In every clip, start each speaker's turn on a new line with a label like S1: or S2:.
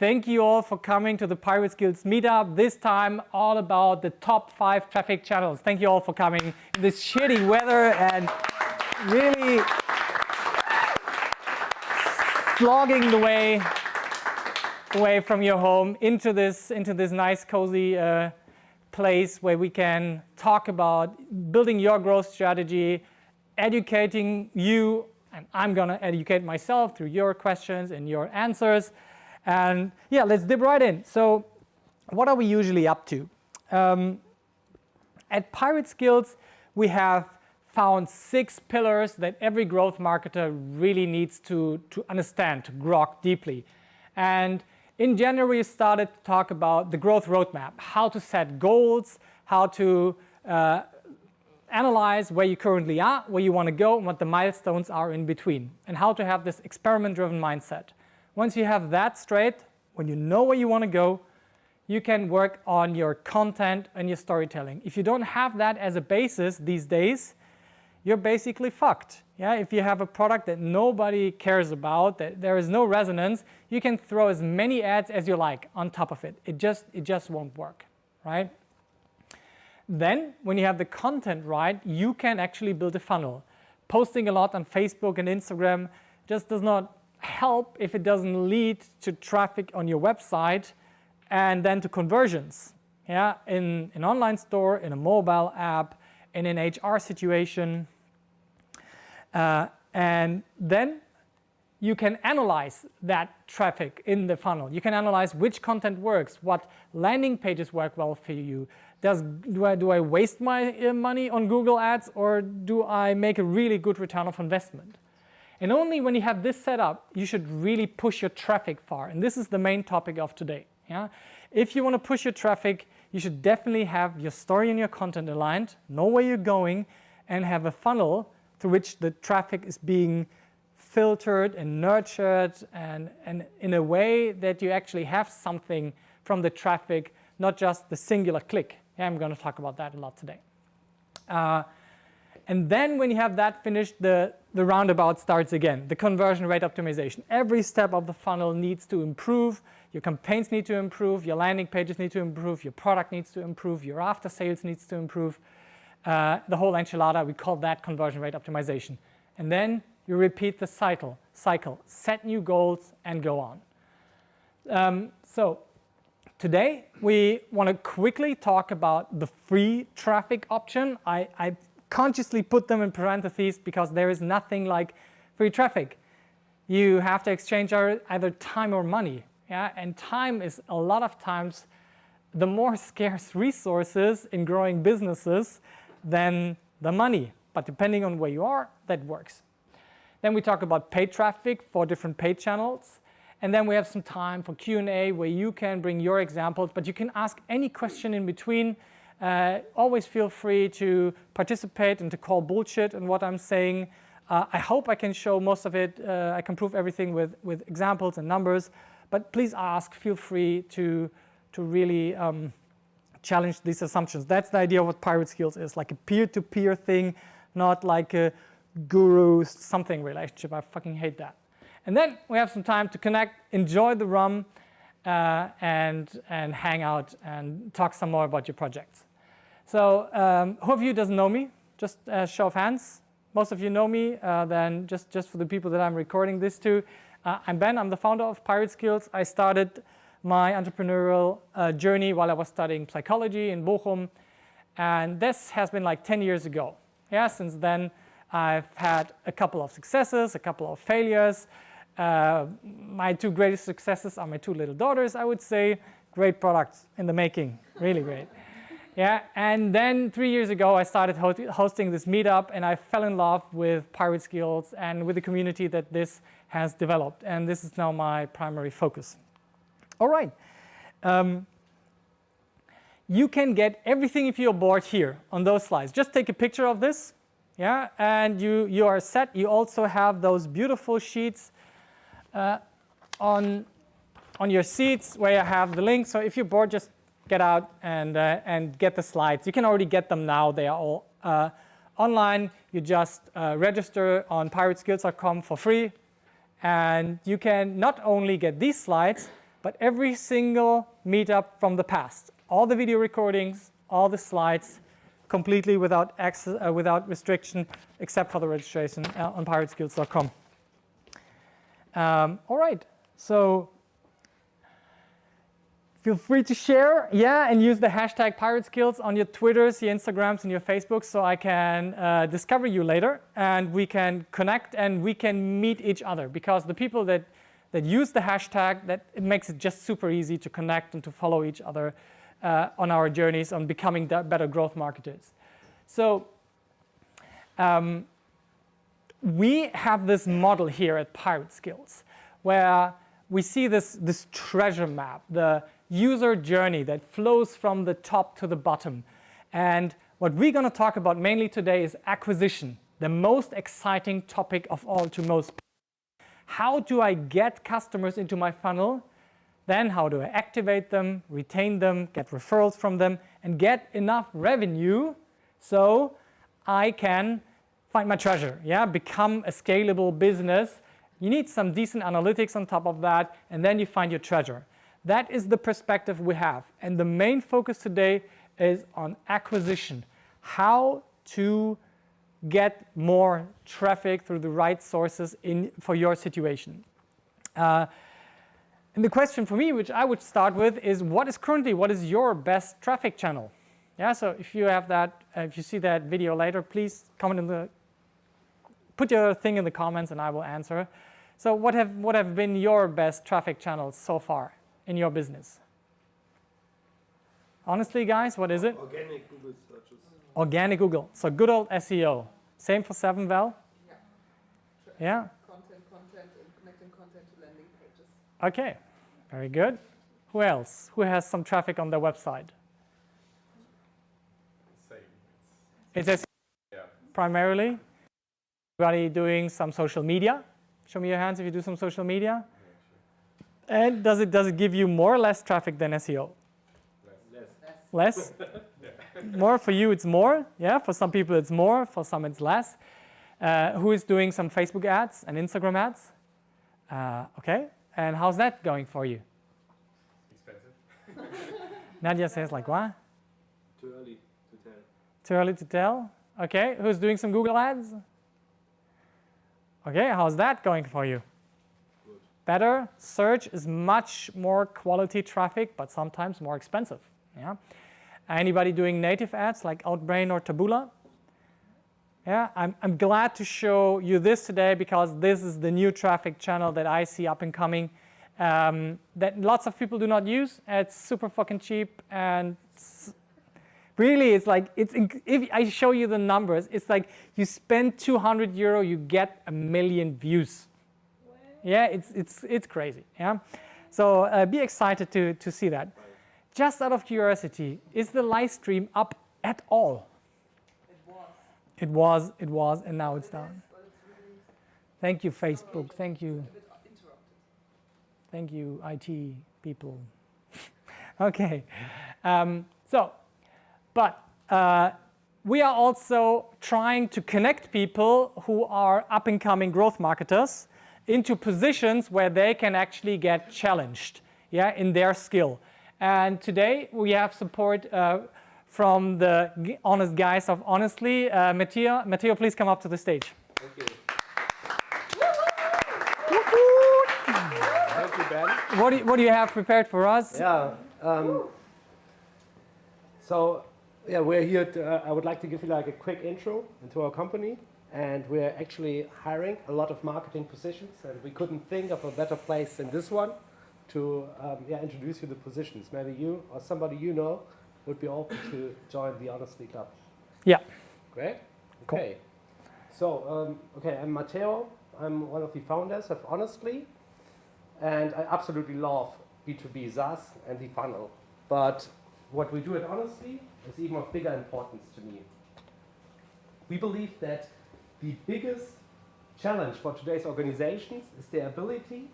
S1: Thank you all for coming to the Pirate Skills Meetup. This time all about the top 5 traffic channels. Thank you all for coming in this shitty weather and really slogging the way away from your home into this nice cozy place where we can talk about building your growth strategy, educating you, and I'm going to educate myself through your questions and your answers. And yeah, let's dip right in. So what are we usually up to? At Pirate Skills, we have found 6 pillars that every growth marketer really needs to understand, to grok deeply. And in January, we started to talk about the growth roadmap, how to set goals, how to analyze where you currently are, where you want to go, and what the milestones are in between, and how to have this experiment-driven mindset. Once you have that straight, when you know where you want to go, you can work on your content and your storytelling. If you don't have that as a basis these days, you're basically fucked. Yeah? If you have a product that nobody cares about, that there is no resonance, you can throw as many ads as you like on top of it. It just won't work, right? Then, when you have the content right, you can actually build a funnel. Posting a lot on Facebook and Instagram just does not help if it doesn't lead to traffic on your website and then to conversions. Yeah, in an online store, in a mobile app, in an HR situation. And then you can analyze that traffic in the funnel. You can analyze which content works, what landing pages work well for you. Do I waste my money on Google Ads, or do I make a really good return of investment? And only when you have this set up, you should really push your traffic far. And this is the main topic of today. Yeah? If you want to push your traffic, you should definitely have your story and your content aligned, know where you're going, and have a funnel through which the traffic is being filtered and nurtured and in a way that you actually have something from the traffic, not just the singular click. Yeah, I'm going to talk about that a lot today. And then when you have that finished, the roundabout starts again, the conversion rate optimization. Every step of the funnel needs to improve. Your campaigns need to improve. Your landing pages need to improve. Your product needs to improve. Your after sales needs to improve. The whole enchilada, we call that conversion rate optimization. And then you repeat the cycle, set new goals, and go on. So today, we want to quickly talk about the free traffic option. I consciously put them in parentheses because there is nothing like free traffic. You have to exchange either time or money. Yeah? And time is a lot of times the more scarce resources in growing businesses than the money. But depending on where you are, that works. Then we talk about paid traffic for different paid channels. And then we have some time for Q&A where you can bring your examples, but you can ask any question in between. Always feel free to participate and to call bullshit on what I'm saying. I hope I can show most of it. I can prove everything with examples and numbers. But please ask, feel free to really challenge these assumptions. That's the idea of what Pirate Skills is, like a peer-to-peer thing, not like a guru-something relationship. I fucking hate that. And then we have some time to connect, enjoy the rum, and hang out and talk some more about your projects. So who of you doesn't know me? Just a show of hands. Most of you know me. Then just for the people that I'm recording this to, I'm Ben. I'm the founder of Pirate Skills. I started my entrepreneurial journey while I was studying psychology in Bochum. And this has been like 10 years ago. Yeah, since then, I've had a couple of successes, a couple of failures. My 2 greatest successes are my 2 little daughters, I would say. Great products in the making, really great. Yeah, and then 3 years ago, I started hosting this meetup, and I fell in love with Pirate Skills and with the community that this has developed. And this is now my primary focus. All right. You can get everything if you're bored here on those slides. Just take a picture of this, yeah, and you are set. You also have those beautiful sheets on your seats where you have the link. So if you're bored, just get out and get the slides. You can already get them now. They are all online. You just register on pirateskills.com for free. And you can not only get these slides, but every single meetup from the past, all the video recordings, all the slides, completely without access, without restriction, except for the registration on pirateskills.com. All right, so feel free to share, and use the hashtag pirateskills on your Twitters, your Instagrams, and your Facebooks, so I can discover you later, and we can connect and we can meet each other, because the people that use the hashtag, that it makes it just super easy to connect and to follow each other on our journeys on becoming better growth marketers. So we have this model here at Pirate Skills where we see this treasure map, the user journey that flows from the top to the bottom. And what we're going to talk about mainly today is acquisition, the most exciting topic of all to most people. How do I get customers into my funnel? Then how do I activate them, retain them, get referrals from them, and get enough revenue so I can find my treasure, become a scalable business. You need some decent analytics on top of that, and then you find your treasure. That is the perspective we have. And the main focus today is on acquisition, how to get more traffic through the right sources for your situation. And the question for me, which I would start with, is what is your best traffic channel? So if you have that, if you see that video later, please put your thing in the comments and I will answer. So what have been your best traffic channels so far in your business? Honestly, guys, what is it?
S2: Organic Google searches.
S1: Organic Google. So good old SEO. Same for 7Val? Yeah.
S3: Content, and connecting content to landing pages.
S1: Okay, very good. Who else? Who has some traffic on their website?
S2: Same.
S1: It's SEO primarily. Everybody doing some social media? Show me your hands if you do some social media. And does it give you more or less traffic than SEO? Less? More for you, it's more. For some people it's more, for some it's less. Who is doing some Facebook ads and Instagram ads? Okay, and how's that going for you?
S2: Expensive.
S1: Nadia says like what?
S2: Too early to tell.
S1: Too early to tell? Okay, who's doing some Google ads? Okay, how's that going for you?
S2: Good.
S1: Better. Search is much more quality traffic, but sometimes more expensive. Anybody doing native ads like Outbrain or Taboola? I'm glad to show you this today because this is the new traffic channel that I see up and coming that lots of people do not use. It's super fucking cheap and really it's like, if I show you the numbers, it's like you spend €200, you get 1 million views. It's crazy. So be excited to see that. Just out of curiosity, is the live stream up at all? It was, and now it's down. Thank you, Facebook. Thank you. Thank you, IT people. Okay. But we are also trying to connect people who are up-and-coming growth marketers into positions where they can actually get challenged in their skill. And today we have support from the honest guys of Honestly. Matteo, please come up to the stage.
S2: Thank you. Thank you, Ben.
S1: What do you have prepared for us?
S2: We're here I would like to give you like a quick intro into our company. And we're actually hiring a lot of marketing positions. And we couldn't think of a better place than this one to introduce you to the positions. Maybe you or somebody you know would be open to join the Honestly Club.
S1: Yeah.
S2: Great. Okay. Cool. So, I'm Matteo. I'm one of the founders of Honestly. And I absolutely love B2B SaaS and the funnel. But what we do at Honestly is even of bigger importance to me. We believe that the biggest challenge for today's organizations is their ability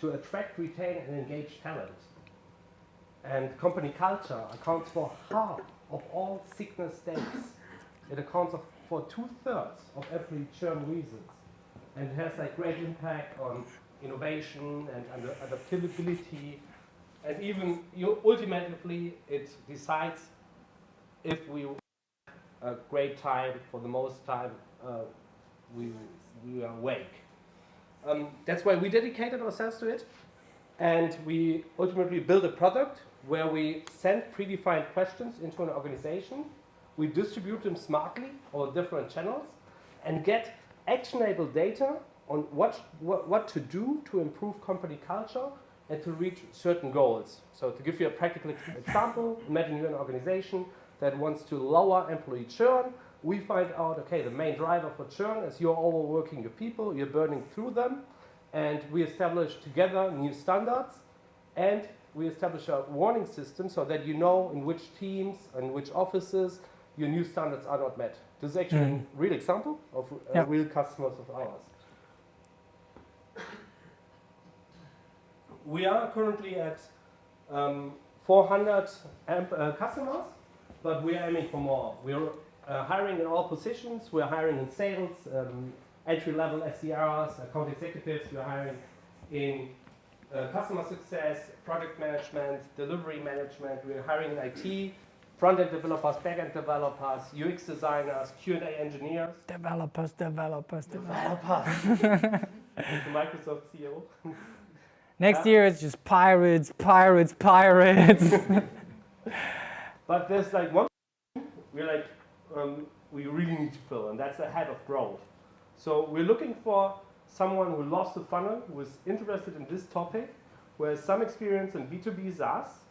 S2: to attract, retain, and engage talent. And company culture accounts for half of all sickness days. It accounts for 2/3 of every churn reasons. And it has like great impact on innovation and adaptability And even ultimately, it decides if we have a great time for the most time we are awake. That's why we dedicated ourselves to it, and we ultimately build a product where we send predefined questions into an organization, we distribute them smartly over different channels, and get actionable data on what to do to improve company culture and to reach certain goals. So to give you a practical example, imagine you're an organization that wants to lower employee churn. We find out, okay, the main driver for churn is you're overworking your people, you're burning through them, and we establish together new standards, and we establish a warning system so that you know in which teams and which offices your new standards are not met. This is actually a real example of real customers of ours. We are currently at 400 customers, but we are aiming for more. We're hiring in all positions. We're hiring in sales, entry-level SDRs, account executives. We're hiring in customer success, project management, delivery management. We're hiring in IT, front-end developers, back-end developers, UX designers, Q&A engineers.
S1: Developers.
S2: And the Microsoft CEO.
S1: Next year it's just pirates.
S2: But there's like one we're like we really need to fill, and that's the head of growth. So we're looking for someone who loves the funnel, who is interested in this topic, who has some experience in B2B SaaS,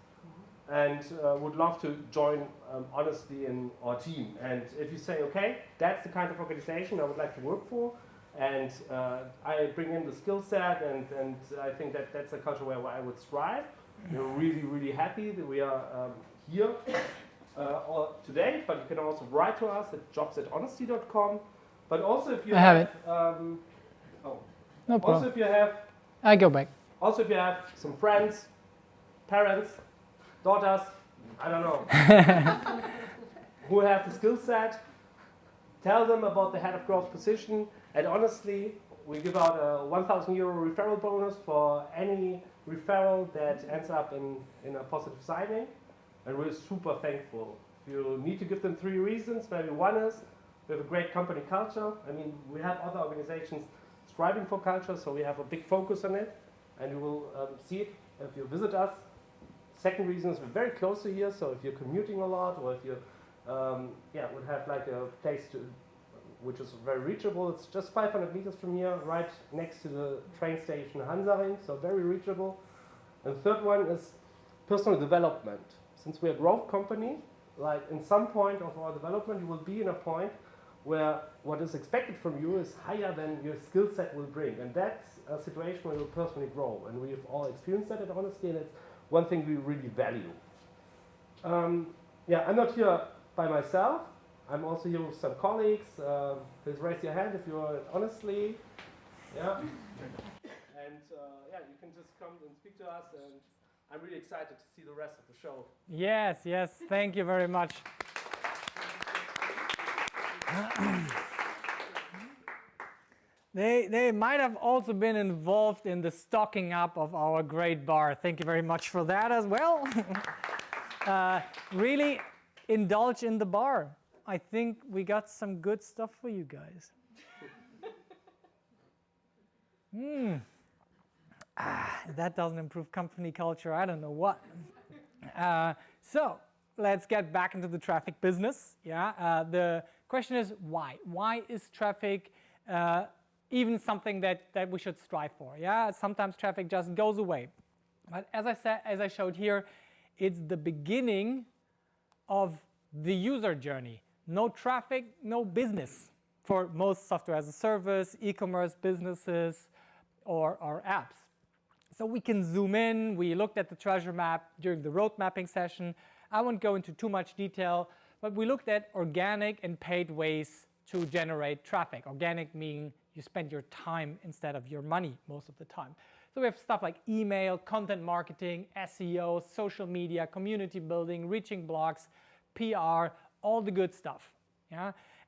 S2: and would love to join honestly in our team. And if you say, okay, that's the kind of organization I would like to work for, and I bring in the skill set, and I think that that's a culture where I would strive. We're really, really happy that we are here today, but you can also write to us at jobs@honesty.com. But also if you
S1: have it. No problem.
S2: Also if you have
S1: I go back.
S2: Also if you have some friends, parents, daughters, I don't know, who have the skill set, tell them about the head of growth position. And honestly, we give out a 1,000 euro referral bonus for any referral that ends up in a positive signing. And we're super thankful. You need to give them 3 reasons. Maybe one is we have a great company culture. I mean, we have other organizations striving for culture, so we have a big focus on it. And you will see it if you visit us. Second reason is we're very close to here, so if you're commuting a lot, or if you would have like a place which is very reachable. It's just 500 meters from here, right next to the train station Hansaring, so very reachable. And the third one is personal development. Since we're a growth company, like in some point of our development, you will be in a point where what is expected from you is higher than your skill set will bring. And that's a situation where you'll personally grow. And we've all experienced that, honestly, and it's one thing we really value. I'm not here by myself. I'm also here with some colleagues. Please raise your hand if you're honestly. Yeah. And you can just come and speak to us. And I'm really excited to see the rest of the show.
S1: Yes, thank you very much. They might have also been involved in the stocking up of our great bar. Thank you very much for that as well. Really indulge in the bar. I think we got some good stuff for you guys. That doesn't improve company culture. I don't know what. So let's get back into the traffic business. The question is why? Why is traffic even something that we should strive for? Sometimes traffic just goes away. But as I showed here, it's the beginning of the user journey. No traffic, no business for most software as a service, e-commerce businesses, or apps. So we can zoom in. We looked at the treasure map during the road mapping session. I won't go into too much detail, but we looked at organic and paid ways to generate traffic. Organic meaning you spend your time instead of your money most of the time. So we have stuff like email, content marketing, SEO, social media, community building, reaching blogs, PR, all the good stuff.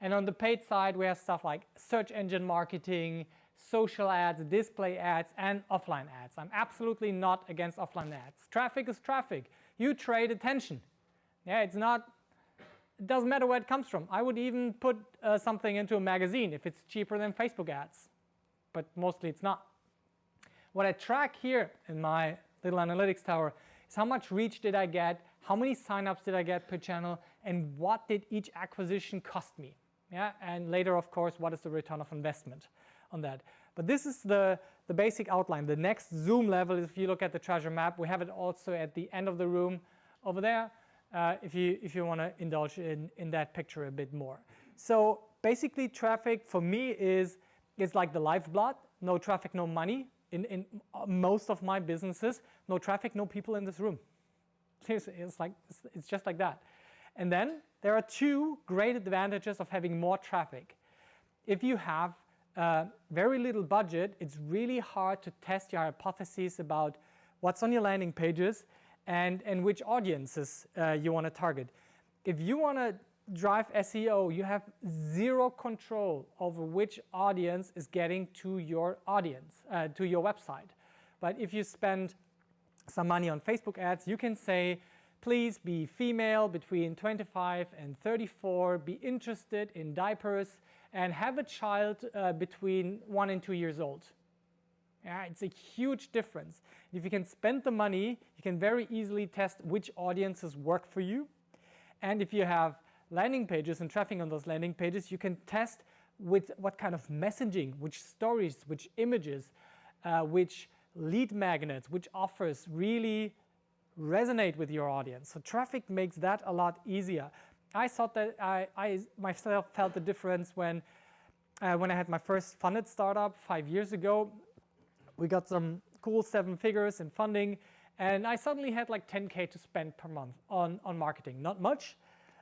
S1: And on the paid side, we have stuff like search engine marketing, social ads, display ads, and offline ads. I'm absolutely not against offline ads. Traffic is traffic. You trade attention. Yeah, it doesn't matter where it comes from. I would even put something into a magazine if it's cheaper than Facebook ads, but mostly it's not. What I track here in my little analytics tower is how much reach did I get, how many signups did I get per channel, and what did each acquisition cost me. Yeah, and later, of course, what is the return of investment on that. But this is the basic outline. The next zoom level is, if you look at the treasure map, we have it also at the end of the room over there, if you want to indulge in that picture a bit more. So basically, traffic for me is like the lifeblood. No traffic, no money. In most of my businesses, no traffic, no people in this room. Seriously, it's just like that. And then there are two great advantages of having more traffic. If you have very little budget, it's really hard to test your hypotheses about what's on your landing pages and which audiences you want to target. If you want to drive SEO, you have zero control over which audience is getting to your audience, to your website. But if you spend some money on Facebook ads, you can say, please be female between 25 and 34, be interested in diapers, and have a child between 1 and 2 years old. Yeah, it's a huge difference. If you can spend the money, you can very easily test which audiences work for you. And if you have landing pages and traffic on those landing pages, you can test with what kind of messaging, which stories, which images, which lead magnets, which offers really resonate with your audience. So traffic makes that a lot easier. I thought that I myself felt the difference when I had my first funded startup 5 years ago. We got some cool 7 figures in funding, and I suddenly had like 10K to spend per month on marketing. Not much,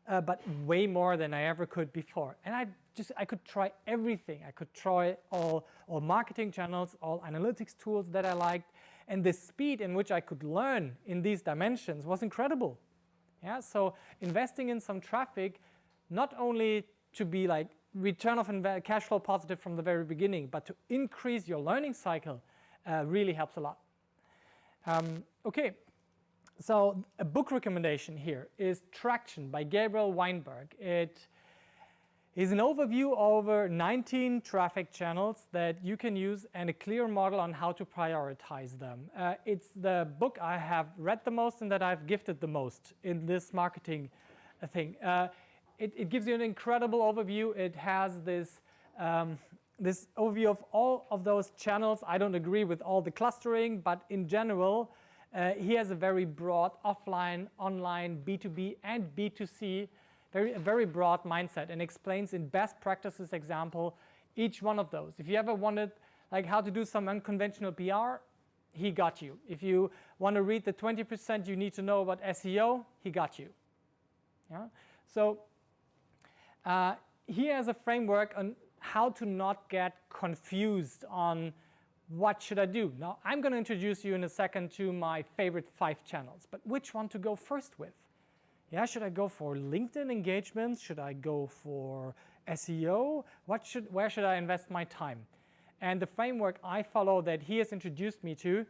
S1: but way more than I ever could before. And I could try everything. I could try all marketing channels, all analytics tools that I liked, and the speed in which I could learn in these dimensions was incredible. Yeah, so investing in some traffic, not only to be like return of cash flow positive from the very beginning, but to increase your learning cycle really helps a lot. Okay. So a book recommendation here is Traction by Gabriel Weinberg. It is an overview over 19 traffic channels that you can use and a clear model on how to prioritize them. It's the book I have read the most and that I've gifted the most in this marketing thing. It gives you an incredible overview. It has this overview of all of those channels. I don't agree with all the clustering, but in general, he has a very broad offline, online, B2B, and B2C, a very broad mindset, and explains in best practices example each one of those. If you ever wanted like how to do some unconventional PR, he got you. If you want to read the 20% you need to know about SEO, he got you. Yeah? So he has a framework on how to not get confused on what should I do? Now, I'm going to introduce you in a second to my favorite 5 channels, but which one to go first with? Yeah, should I go for LinkedIn engagements? Should I go for SEO? Where should I invest my time? And the framework I follow that he has introduced me to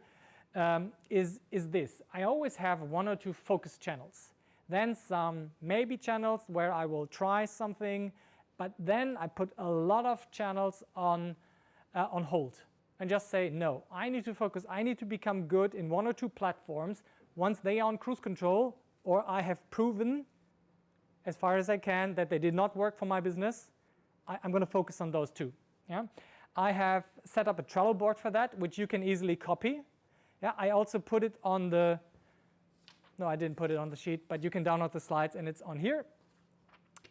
S1: is this. I always have 1 or 2 focus channels, then some maybe channels where I will try something, but then I put a lot of channels on hold. And just say, no, I need to focus, I need to become good in 1 or 2 platforms. Once they are on cruise control, or I have proven as far as I can that they did not work for my business, I'm going to focus on those 2. Yeah? I have set up a Trello board for that, which you can easily copy. Yeah? I also put it on the, no, I didn't put it on the sheet, but you can download the slides and it's on here.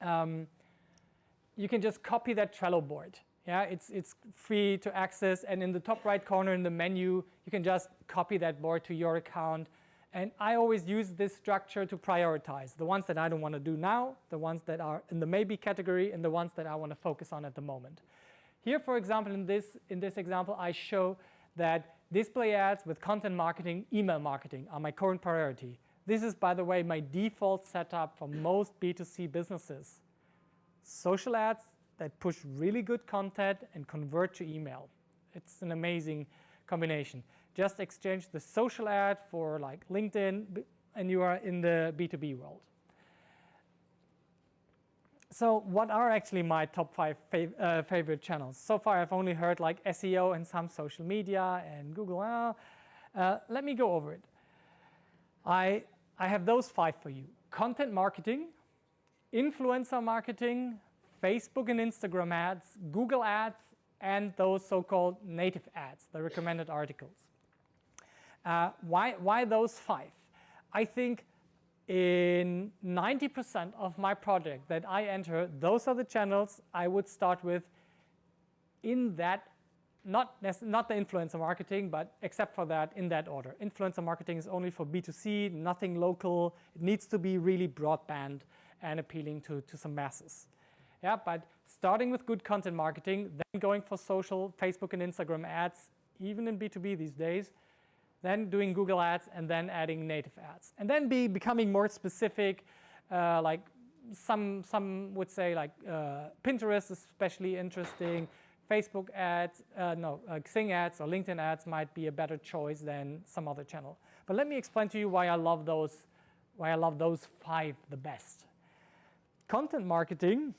S1: You can just copy that Trello board. Yeah, it's free to access, and in the top right corner in the menu, you can just copy that board to your account. And I always use this structure to prioritize the ones that I don't want to do now, the ones that are in the maybe category, and the ones that I want to focus on at the moment. Here, for example, in this example, I show that display ads with content marketing, email marketing are my current priority. This is, by the way, my default setup for most B2C businesses. Social ads that push really good content and convert to email. It's an amazing combination. Just exchange the social ad for like LinkedIn, and you are in the B2B world. So what are actually my top 5 favorite channels? So far I've only heard like SEO and some social media and Google. Let me go over it. I have those 5 for you. Content marketing, influencer marketing, Facebook and Instagram ads, Google ads, and those so-called native ads, the recommended articles. Why those 5? I think in 90% of my project that I enter, those are the channels I would start with in that, not the influencer marketing, but except for that, in that order. Influencer marketing is only for B2C, nothing local. It needs to be really broadband and appealing to some masses. Yeah, but starting with good content marketing, then going for social, Facebook and Instagram ads, even in B2B these days, then doing Google ads, and then adding native ads. And then becoming more specific, like some would say like Pinterest is especially interesting. Facebook ads, Xing ads or LinkedIn ads might be a better choice than some other channel. But let me explain to you why I love those 5 the best. Content marketing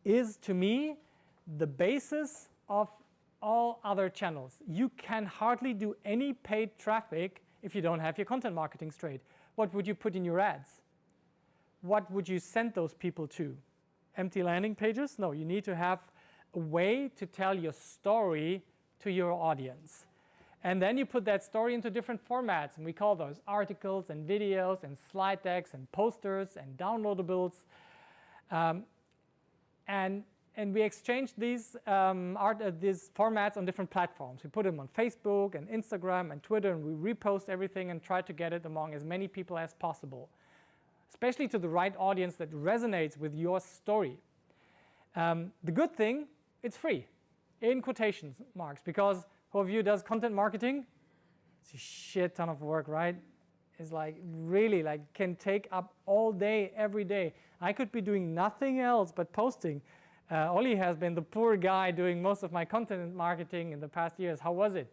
S1: is, to me, the basis of all other channels. You can hardly do any paid traffic if you don't have your content marketing straight. What would you put in your ads? What would you send those people to? Empty landing pages? No, you need to have a way to tell your story to your audience. And then you put that story into different formats, and we call those articles and videos and slide decks and posters and downloadables. And we exchange these formats on different platforms. We put them on Facebook and Instagram and Twitter, and we repost everything and try to get it among as many people as possible, especially to the right audience that resonates with your story. The good thing, it's free, in quotation marks, because who of you does content marketing? It's a shit ton of work, right? It's like really like can take up all day, every day. I could be doing nothing else but posting. Oli has been the poor guy doing most of my content marketing in the past years. How was it?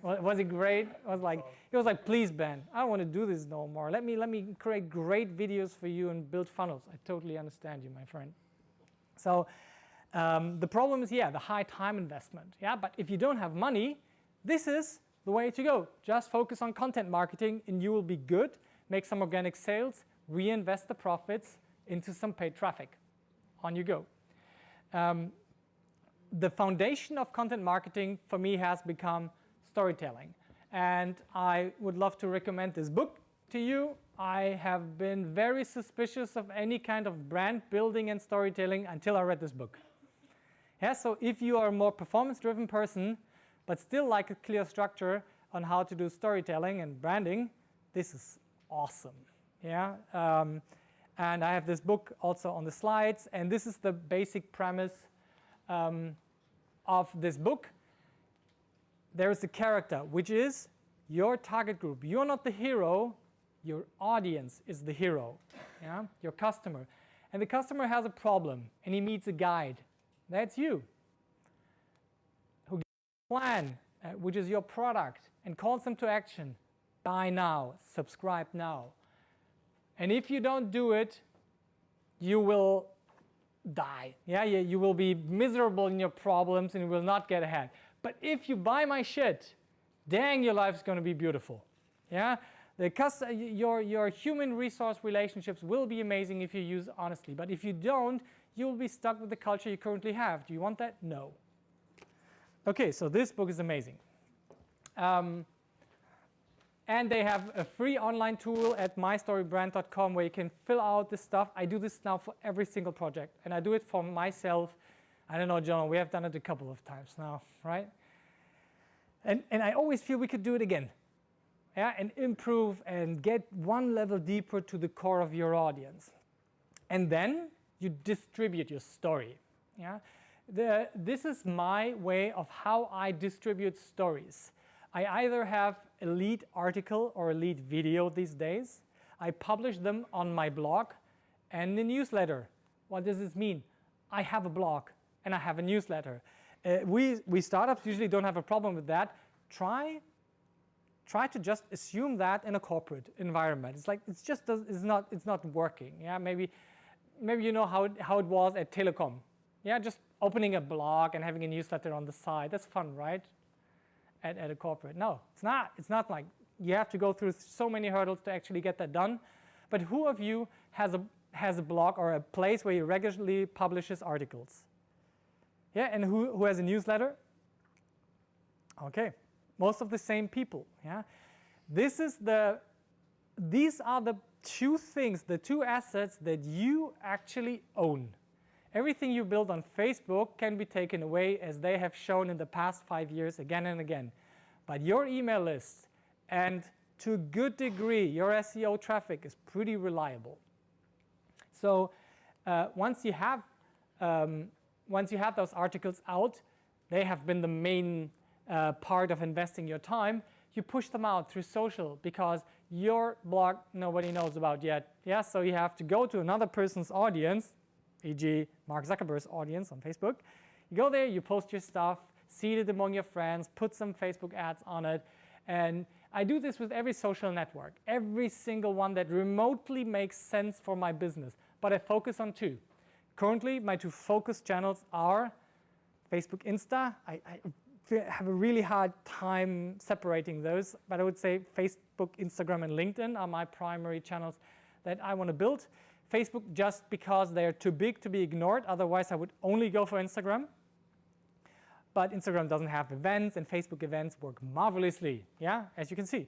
S1: Was it great? He was like, please, Ben, I don't want to do this no more. Let me create great videos for you and build funnels. I totally understand you, my friend. So the problem is, the high time investment. Yeah, but if you don't have money, this is the way to go. Just focus on content marketing and you will be good. Make some organic sales, reinvest the profits into some paid traffic. On you go. The foundation of content marketing for me has become storytelling. And I would love to recommend this book to you. I have been very suspicious of any kind of brand building and storytelling until I read this book. Yeah, so if you are a more performance-driven person, but still like a clear structure on how to do storytelling and branding, this is awesome. Yeah. And I have this book also on the slides, and this is the basic premise of this book. There is a character, which is your target group. You're not the hero, your audience is the hero, yeah? Your customer. And the customer has a problem, and he needs a guide. That's you. Who gives a plan, which is your product, and calls them to action. Buy now, subscribe now. And if you don't do it, you will die. Yeah, you will be miserable in your problems and you will not get ahead. But if you buy my shit, dang, your life is going to be beautiful. Yeah, your human resource relationships will be amazing if you use honestly. But if you don't, you will be stuck with the culture you currently have. Do you want that? No. Okay, so this book is amazing. And they have a free online tool at mystorybrand.com where you can fill out this stuff. I do this now for every single project, and I do it for myself. I don't know, John, we have done it a couple of times now, right? And I always feel we could do it again. Yeah, and improve and get one level deeper to the core of your audience. And then you distribute your story. Yeah? This is my way of how I distribute stories. I either have a lead article or a lead video these days. I publish them on my blog and the newsletter. What does this mean? I have a blog and I have a newsletter. We startups usually don't have a problem with that. Try to just assume that in a corporate environment. It's like it's not working. Yeah, maybe you know how it was at Telecom. Yeah, just opening a blog and having a newsletter on the side. That's fun, right? At a corporate. No, it's not. It's not like you have to go through so many hurdles to actually get that done. But who of you has a blog or a place where he regularly publishes articles? Yeah, and who has a newsletter? Okay, most of the same people. Yeah, these are the two things, the two assets that you actually own. Everything you build on Facebook can be taken away, as they have shown in the past 5 years again and again. But your email list, and to a good degree, your SEO traffic is pretty reliable. So once you have those articles out, they have been the main part of investing your time. You push them out through social, because your blog nobody knows about yet. Yeah, so you have to go to another person's audience, e.g. Mark Zuckerberg's audience on Facebook. You go there, you post your stuff, seed it among your friends, put some Facebook ads on it. And I do this with every social network, every single one that remotely makes sense for my business. But I focus on two. Currently, my two focus channels are Facebook, Insta. I have a really hard time separating those, but I would say Facebook, Instagram, and LinkedIn are my primary channels that I want to build. Facebook just because they're too big to be ignored. Otherwise, I would only go for Instagram. But Instagram doesn't have events, and Facebook events work marvelously, yeah, as you can see.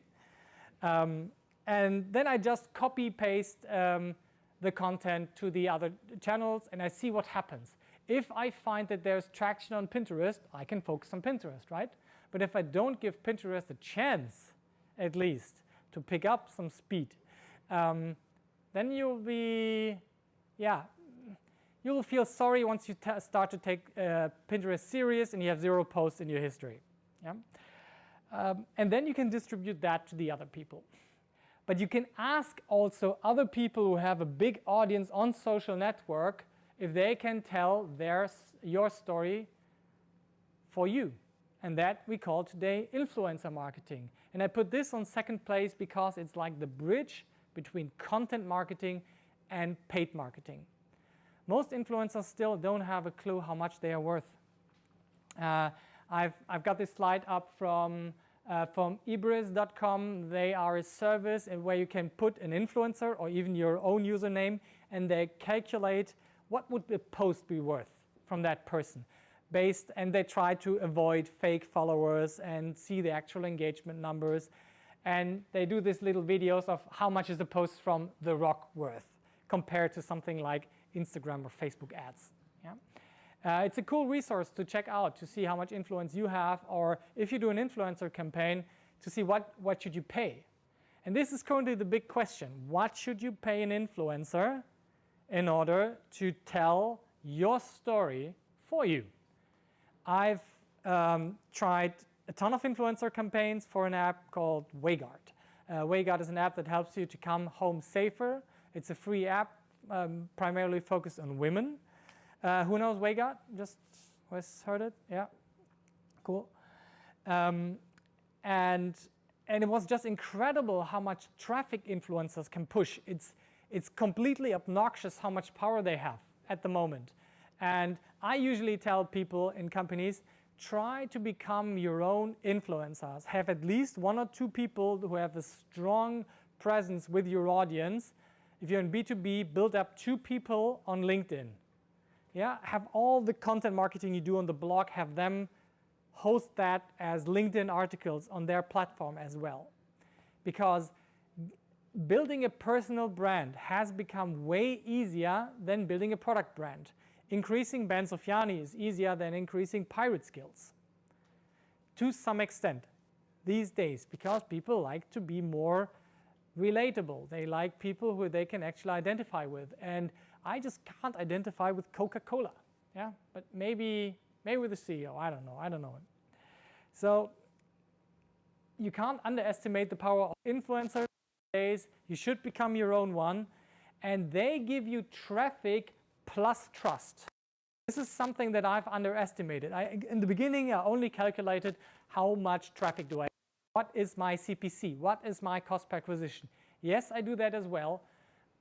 S1: And then I just copy-paste the content to the other channels, and I see what happens. If I find that there's traction on Pinterest, I can focus on Pinterest, right? But if I don't give Pinterest a chance, at least, to pick up some speed, then you'll be, yeah, you will feel sorry once you start to take Pinterest serious and you have 0 posts in your history. Yeah? And then you can distribute that to the other people. But you can ask also other people who have a big audience on social network if they can tell your story for you. And that we call today influencer marketing. And I put this on second place because it's like the bridge between content marketing and paid marketing. Most influencers still don't have a clue how much they are worth. I've got this slide up from Ibris.com. They are a service where you can put an influencer or even your own username, and they calculate what would a post be worth from that person. And they try to avoid fake followers and see the actual engagement numbers. And they do these little videos of how much is a post from The Rock worth compared to something like Instagram or Facebook ads. Yeah? It's a cool resource to check out to see how much influence you have, or if you do an influencer campaign, to see what should you pay. And this is currently the big question. What should you pay an influencer in order to tell your story for you? I've tried a ton of influencer campaigns for an app called Wayguard. Wayguard is an app that helps you to come home safer. It's a free app primarily focused on women. Who knows Wayguard? Just who has heard it? Yeah, cool. And it was just incredible how much traffic influencers can push. It's completely obnoxious how much power they have at the moment. And I usually tell people in companies, try to become your own influencers. Have at least 1 or 2 people who have a strong presence with your audience. If you're in B2B, build up 2 people on LinkedIn. Yeah, have all the content marketing you do on the blog, have them host that as LinkedIn articles on their platform as well. Because building a personal brand has become way easier than building a product brand. Increasing Ben Sufiani is easier than increasing pirate skills to some extent these days, because people like to be more relatable. They like people who they can actually identify with. And I just can't identify with Coca-Cola. Yeah, but maybe with the CEO. I don't know. So you can't underestimate the power of influencers these days. You should become your own one. And they give you traffic plus trust. This is something that I've underestimated. In the beginning, I only calculated how much traffic do I have. What is my CPC? What is my cost per acquisition? Yes, I do that as well,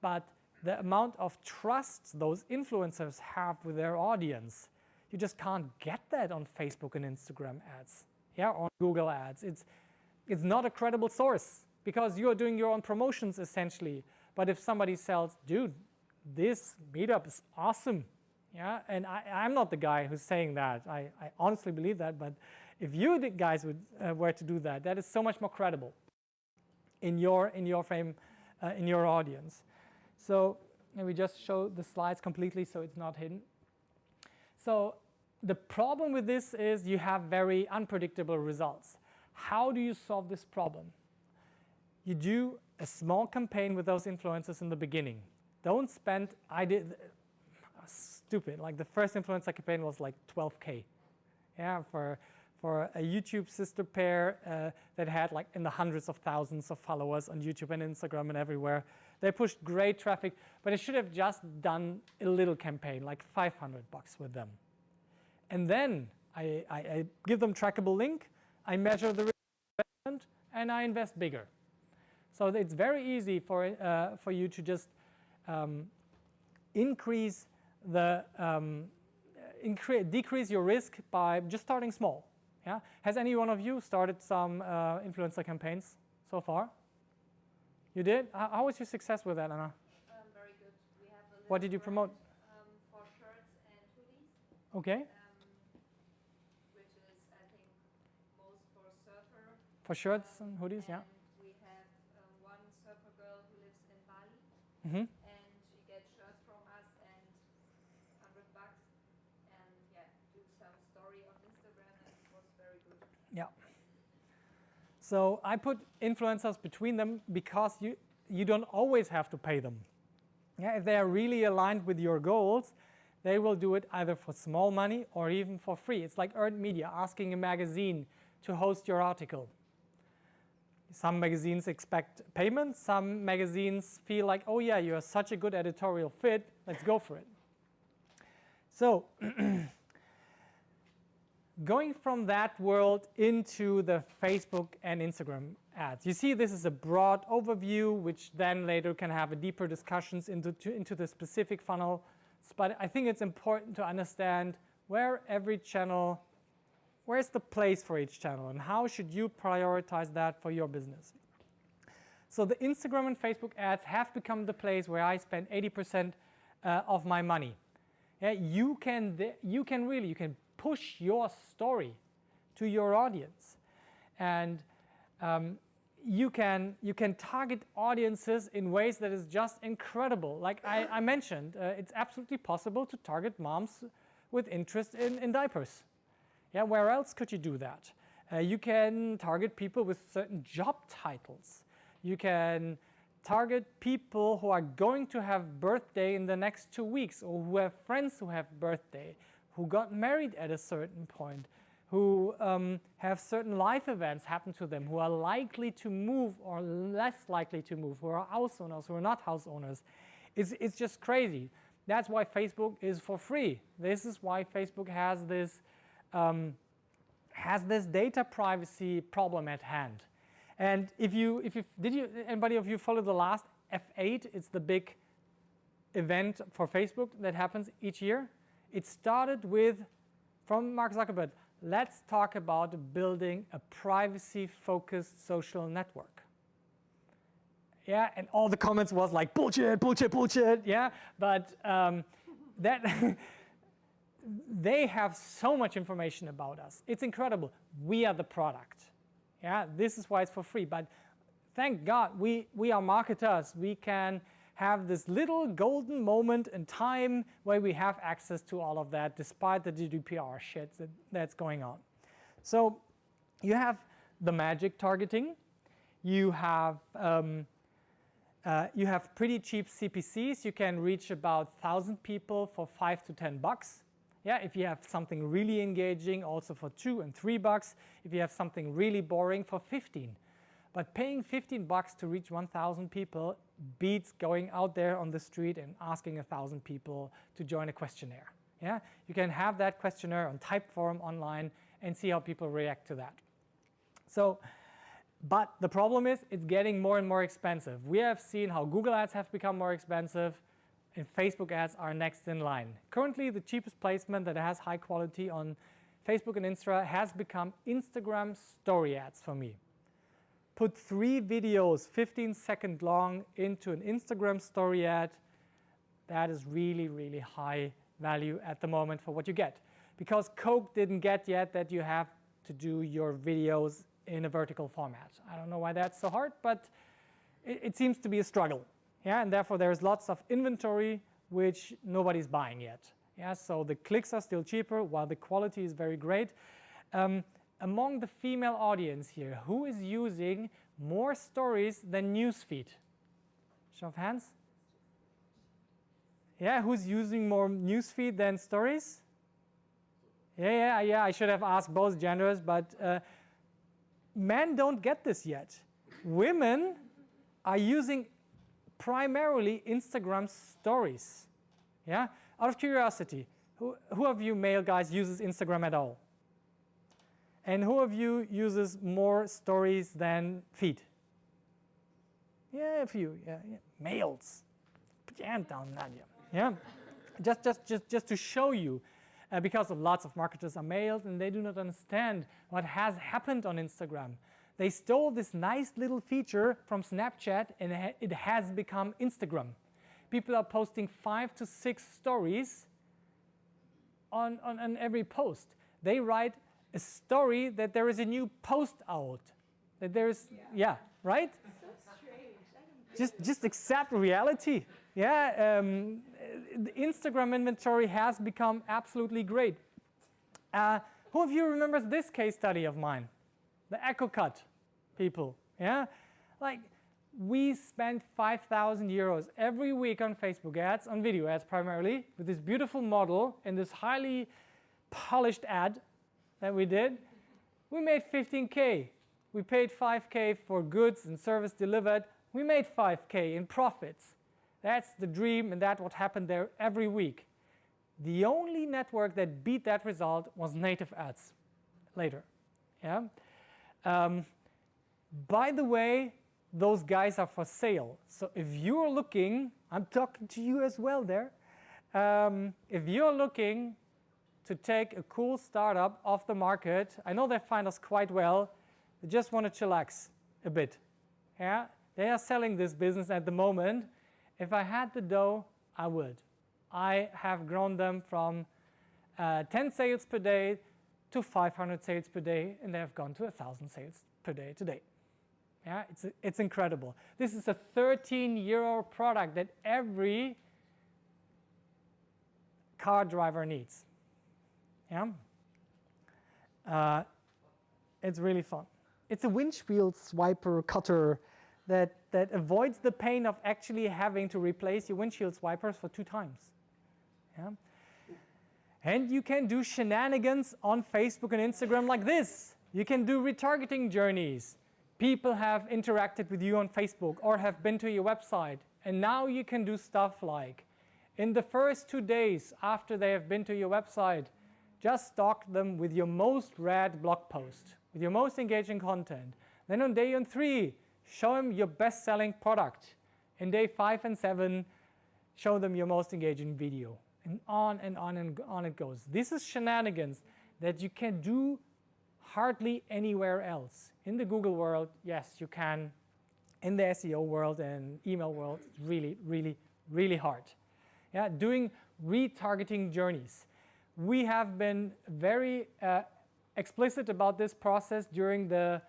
S1: but the amount of trust those influencers have with their audience, you just can't get that on Facebook and Instagram ads, yeah, or Google ads. It's not a credible source because you're doing your own promotions essentially. But if somebody sells, dude, this meetup is awesome, yeah, and I'm not the guy who's saying that. I honestly believe that, but if you guys were to do that, that is so much more credible in your frame, in your audience. So let me just show the slides completely so it's not hidden. So the problem with this is you have very unpredictable results. How do you solve this problem? You do a small campaign with those influencers in the beginning. Don't spend, stupid, like the first influencer campaign was like 12K. Yeah, for a YouTube sister pair that had like in the hundreds of thousands of followers on YouTube and Instagram and everywhere. They pushed great traffic, but I should have just done a little campaign, like $500 with them. And then I give them trackable link, I measure the investment, and I invest bigger. So it's very easy for you to just decrease your risk by just starting small. Yeah? Has any one of you started some influencer campaigns so far? You did? How was your success with that, Anna?
S3: Very good. We have a
S1: What did you promote?
S3: For shirts and hoodies.
S1: Okay.
S3: Which is, I think, most for surfer.
S1: For shirts and hoodies, yeah.
S3: We have one surfer girl who lives in Bali,
S1: Mm-hmm.
S3: and she gets shirts from us and $100, and yeah, do some story on Instagram, and it was very good.
S1: Yeah. So I put influencers between them because you don't always have to pay them. Yeah, if they are really aligned with your goals, they will do it either for small money or even for free. It's like earned media asking a magazine to host your article. Some magazines expect payment. Some magazines feel like, oh yeah, you are such a good editorial fit, let's go for it. So going from that world into the Facebook and Instagram ads. You see this is a broad overview, which then later can have a deeper discussions into the specific funnel. But I think it's important to understand where every channel, where's the place for each channel, and how should you prioritize that for your business. So the Instagram and Facebook ads have become the place where I spend 80% of my money. Yeah, you can push your story to your audience, and you can target audiences in ways that is just incredible. Like I mentioned, it's absolutely possible to target moms with interest in diapers. Yeah, where else could you do that? You can target people with certain job titles. You can target people who are going to have birthday in the next 2 weeks, or who have friends who have birthday, who got married at a certain point, who have certain life events happen to them, who are likely to move or less likely to move, who are house owners, who are not house owners. It's just crazy. That's why Facebook is for free. This is why Facebook has this data privacy problem at hand. And anybody of you follow the last F8? It's the big event for Facebook that happens each year. It started from Mark Zuckerberg, let's talk about building a privacy-focused social network. Yeah, and all the comments was like, bullshit, bullshit, bullshit, yeah? But they have so much information about us. It's incredible. We are the product. Yeah, this is why it's for free. But thank God, we are marketers. We can have this little golden moment in time where we have access to all of that, despite the GDPR shit that's going on. So you have the magic targeting. You have pretty cheap CPCs. You can reach about 1,000 people for $5 to $10. Yeah, if you have something really engaging, also for $2 and $3. If you have something really boring, for 15. But paying $15 to reach 1,000 people beats going out there on the street and asking 1,000 people to join a questionnaire. Yeah, you can have that questionnaire on Typeform online and see how people react to that. So, but the problem is it's getting more and more expensive. We have seen how Google ads have become more expensive and Facebook ads are next in line. Currently, the cheapest placement that has high quality on Facebook and Insta has become Instagram story ads for me. Put 3 videos, 15-second long, into an Instagram story ad. That is really, really high value at the moment for what you get. Because Coke didn't get yet that you have to do your videos in a vertical format. I don't know why that's so hard, but it seems to be a struggle. Yeah, and therefore there's lots of inventory which nobody's buying yet. Yeah, so the clicks are still cheaper while the quality is very great. Among the female audience here, who is using more stories than newsfeed? Show of hands. Yeah, who's using more newsfeed than stories? Yeah, I should have asked both genders, but men don't get this yet. Women are using primarily Instagram stories. Yeah? Out of curiosity, who of you male guys uses Instagram at all? And who of you uses more stories than feed? Yeah, a few. Yeah. Males. Put your hand down, Nadia. Yeah. Just to show you, because of lots of marketers are males and they do not understand what has happened on Instagram. They stole this nice little feature from Snapchat and it has become Instagram. People are posting 5 to 6 stories on every post. They write a story that there is a new post out. That there is, right?
S4: So strange.
S1: Just accept reality. Yeah, the Instagram inventory has become absolutely great. Who of you remembers this case study of mine? The Echo Cut people. Yeah, like we spend 5,000 euros every week on Facebook ads, on video ads primarily, with this beautiful model and this highly polished ad that we did. We made 15K. We paid 5K for goods and service delivered. We made 5K in profits. That's the dream, and that's what happened there every week. The only network that beat that result was native ads later. Yeah. By the way, those guys are for sale. So if you're looking, I'm talking to you as well there. If you're looking to take a cool startup off the market, I know they find us quite well. They just want to chillax a bit. Yeah, they are selling this business at the moment. If I had the dough, I would. I have grown them from 10 sales per day to 500 sales per day, and they have gone to 1,000 sales per day today. Yeah, it's incredible. This is a 13-year-old product that every car driver needs. Yeah, it's really fun. It's a windshield swiper cutter that avoids the pain of actually having to replace your windshield swipers for 2 times. Yeah? And you can do shenanigans on Facebook and Instagram like this. You can do retargeting journeys. People have interacted with you on Facebook or have been to your website. And now you can do stuff like, in the first 2 days after they have been to your website, just stalk them with your most read blog post, with your most engaging content. Then on day 3, show them your best-selling product. In day 5 and 7, show them your most engaging video. And on and on and on it goes. This is shenanigans that you can do hardly anywhere else. In the Google world, yes, you can. In the SEO world and email world, it's really, really, really hard. Yeah, doing retargeting journeys. We have been very explicit about this process during the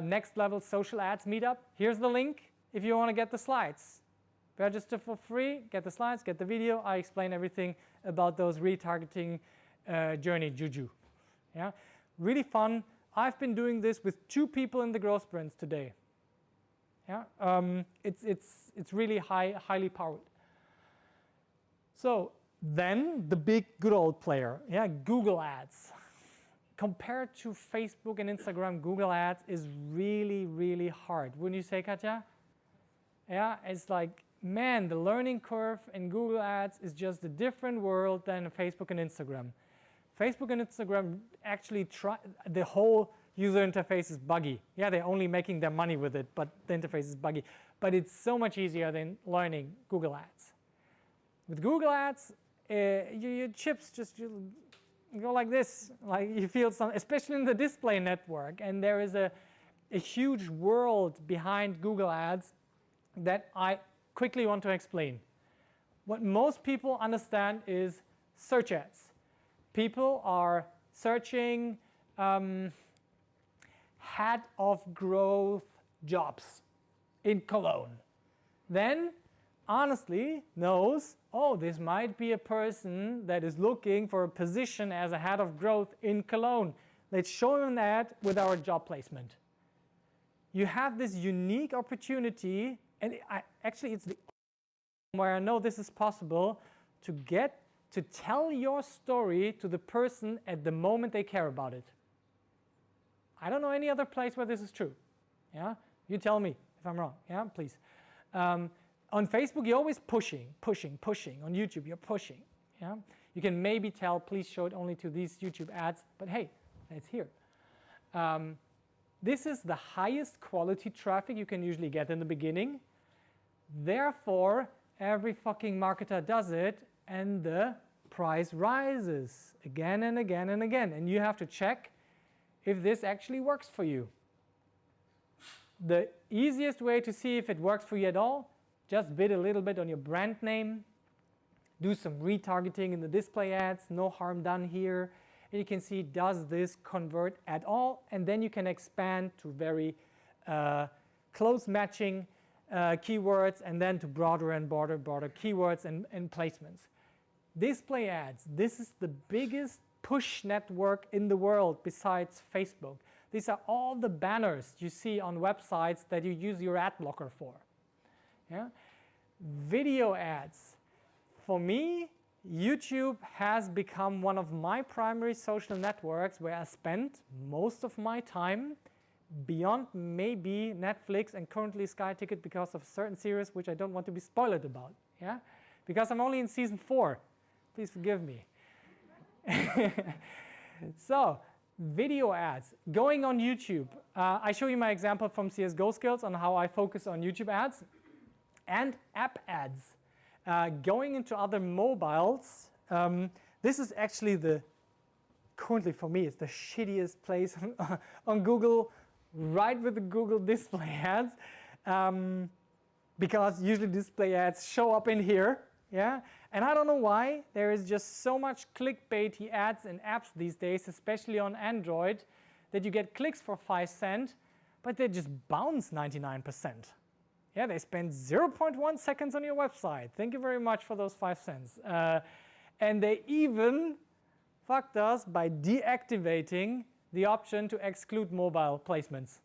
S1: Next Level Social Ads Meetup. Here's the link if you want to get the slides. Register for free, get the slides, get the video. I explain everything about those retargeting journey juju. Yeah, really fun. I've been doing this with 2 people in the growth sprints today. Yeah, it's really highly powered. So then the big good old player, yeah, Google Ads. Compared to Facebook and Instagram, Google Ads is really, really hard. Wouldn't you say, Katja? Yeah, it's like man, the learning curve in Google Ads is just a different world than Facebook and Instagram. Facebook and Instagram actually the whole user interface is buggy. Yeah, they're only making their money with it, but the interface is buggy. But it's so much easier than learning Google Ads. With Google Ads, your chips just go like this, like you feel some, especially in the display network. And there is a huge world behind Google Ads that I quickly want to explain. What most people understand is search ads. People are searching head of growth jobs in Cologne. Then honestly knows, oh, this might be a person that is looking for a position as a head of growth in Cologne. Let's show them that with our job placement. You have this unique opportunity, and actually it's the where I know this is possible, to get to tell your story to the person at the moment they care about it. I don't know any other place where this is true. Yeah, you tell me if I'm wrong. Yeah, please. On Facebook, you're always pushing. On YouTube, you're pushing. Yeah, you can maybe tell, please show it only to these YouTube ads. But hey, it's here. This is the highest quality traffic you can usually get in the beginning. Therefore, every fucking marketer does it, and the price rises again and again and again. And you have to check if this actually works for you. The easiest way to see if it works for you at all, just bid a little bit on your brand name, do some retargeting in the display ads, no harm done here. And you can see, does this convert at all? And then you can expand to very close matching keywords, and then to broader and broader keywords and placements. Display ads, this is the biggest push network in the world besides Facebook. These are all the banners you see on websites that you use your ad blocker for. Yeah? Video ads. For me, YouTube has become one of my primary social networks where I spend most of my time, beyond maybe Netflix and currently Sky Ticket because of a certain series which I don't want to be spoiled about. Yeah? Because I'm only in season 4. Please forgive me. So, video ads. Going on YouTube. I show you my example from CSGO Skills on how I focus on YouTube ads. And app ads. Going into other mobiles. This is actually currently for me, it's the shittiest place on Google, right with the Google display ads. Because usually display ads show up in here. Yeah, and I don't know why. There is just so much clickbaity ads in apps these days, especially on Android, that you get clicks for 5 cents, but they just bounce 99%. Yeah, they spend 0.1 seconds on your website. Thank you very much for those 5 cents. And they even fucked us by deactivating the option to exclude mobile placements.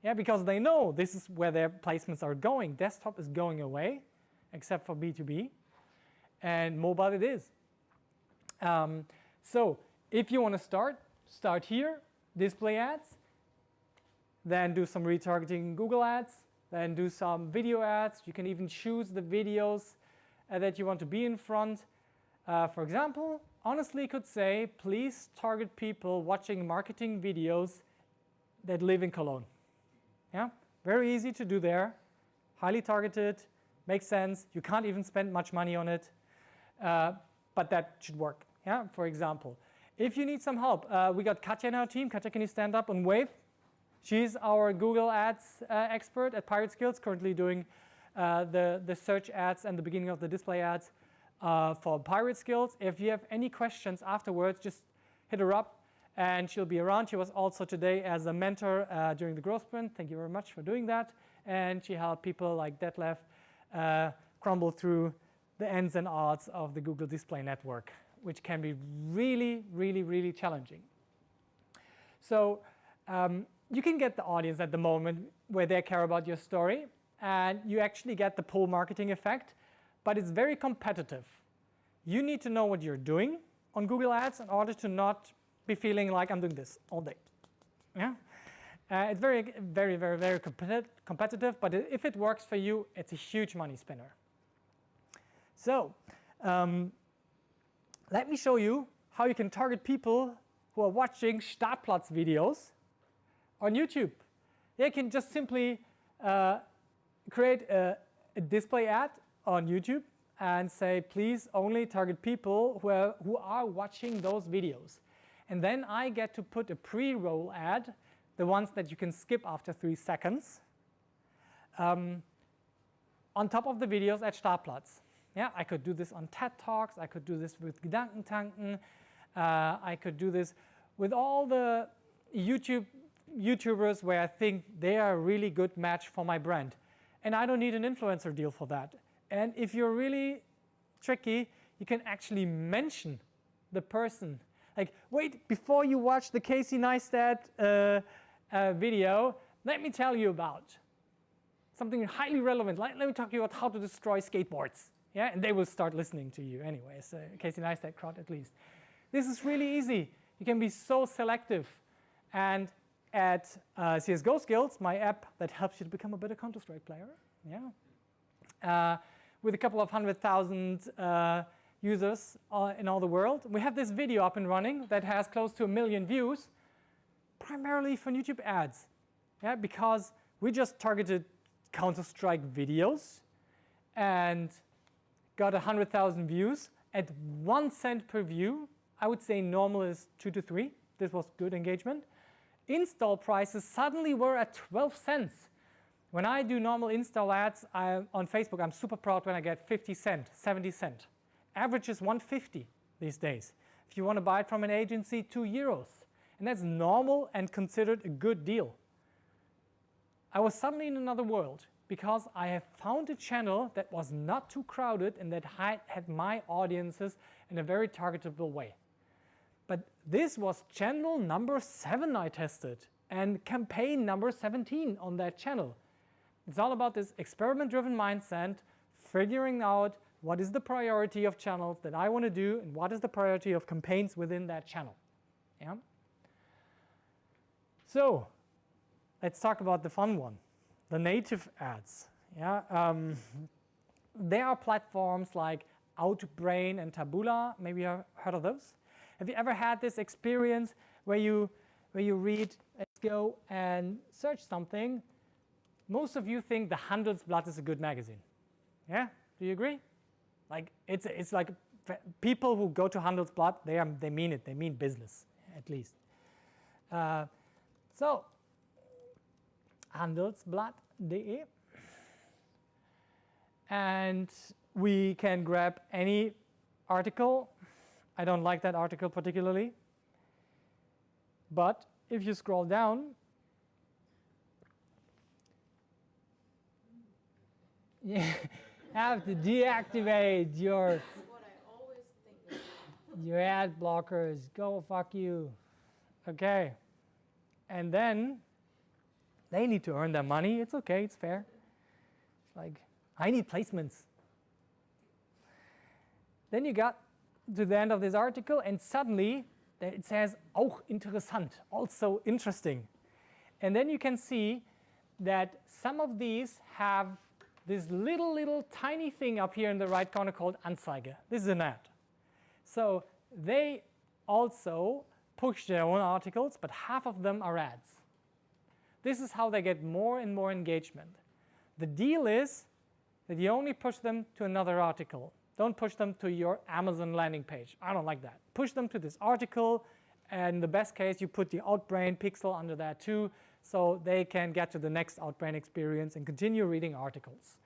S1: Yeah, because they know this is where their placements are going. Desktop is going away, except for B2B, and mobile it is. So if you want to start here, display ads, then do some retargeting Google ads, then do some video ads. You can even choose the videos that you want to be in front. For example, honestly could say, please target people watching marketing videos that live in Cologne. Yeah, very easy to do there, highly targeted, makes sense. You can't even spend much money on it, but that should work. Yeah, for example, if you need some help, we got Katja in our team. Katja, can you stand up and wave? She's our Google Ads expert at Pirate Skills, currently doing the search ads and the beginning of the display ads for Pirate Skills. If you have any questions afterwards, just hit her up and she'll be around. She was also today as a mentor during the growth sprint. Thank you very much for doing that. And she helped people like Detlef crumble through the ins and outs of the Google Display Network, which can be really, really, really challenging. So you can get the audience at the moment where they care about your story, and you actually get the pull marketing effect, but it's very competitive. You need to know what you're doing on Google Ads in order to not be feeling like I'm doing this all day. Yeah? It's very, very, very, very competitive, but if it works for you, it's a huge money spinner. So let me show you how you can target people who are watching Startplatz videos on YouTube. They can just simply create a display ad on YouTube and say, please only target people who are watching those videos. And then I get to put a pre-roll ad, the ones that you can skip after 3 seconds, on top of the videos at Startplatz. Yeah, I could do this on TED Talks, I could do this with Gedankentanken, I could do this with all the YouTubers where I think they are a really good match for my brand. And I don't need an influencer deal for that. And if you're really tricky, you can actually mention the person. Like, wait, before you watch the Casey Neistat video, let me tell you about something highly relevant. Let me talk to you about how to destroy skateboards. Yeah, and they will start listening to you anyway, so Casey Neistat crowd at least. This is really easy. You can be so selective. And at CSGO Skills, my app that helps you to become a better Counter-Strike player, yeah, with a couple of 100,000 users in all the world, we have this video up and running that has close to 1 million views, primarily for YouTube ads, yeah, because we just targeted Counter-Strike videos and got 100,000 views at 1 cent per view. I would say normal is 2 to 3. This was good engagement. Install prices suddenly were at 12 cents. When I do normal install ads on Facebook, I'm super proud when I get 50 cent, 70 cent. Average is 150 these days. If you want to buy it from an agency, €2. And that's normal and considered a good deal. I was suddenly in another world because I have found a channel that was not too crowded and that had my audiences in a very targetable way. But this was channel number 7 I tested and campaign number 17 on that channel. It's all about this experiment-driven mindset, figuring out what is the priority of channels that I want to do and what is the priority of campaigns within that channel. Yeah? So let's talk about the fun one, the native ads. Yeah? There are platforms like Outbrain and Taboola. Maybe you've heard of those. Have you ever had this experience where you read, let's go and search something? Most of you think the Handelsblatt is a good magazine. Yeah? Do you agree? Like it's like people who go to Handelsblatt, they mean it. They mean business, at least. So Handelsblatt.de, and we can grab any article. I don't like that article particularly. But if you scroll down, you have to deactivate your
S4: What I always think of.
S1: your ad blockers. Go fuck you. Okay. And then they need to earn their money. It's okay, it's fair. It's like, I need placements. Then you got to the end of this article and suddenly it says, auch interessant, also interesting. And then you can see that some of these have this little tiny thing up here in the right corner called Anzeige. This is an ad. So they also push their own articles, but half of them are ads. This is how they get more and more engagement. The deal is that you only push them to another article. Don't push them to your Amazon landing page. I don't like that. Push them to this article, and in the best case, you put the Outbrain pixel under that too, so they can get to the next Outbrain experience and continue reading articles.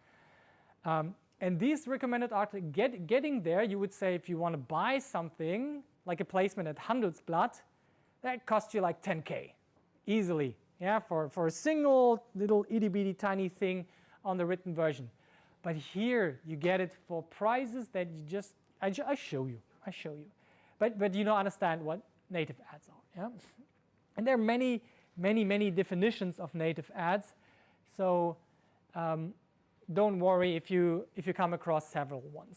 S1: And these recommended articles, getting there, you would say if you want to buy something, like a placement at Handelsblatt, that costs you like 10K, easily, yeah, for a single little itty-bitty tiny thing on the written version. But here, you get it for prices that you just, I show you. But you don't understand what native ads are, yeah? And there are many definitions of native ads. So don't worry if you come across several ones.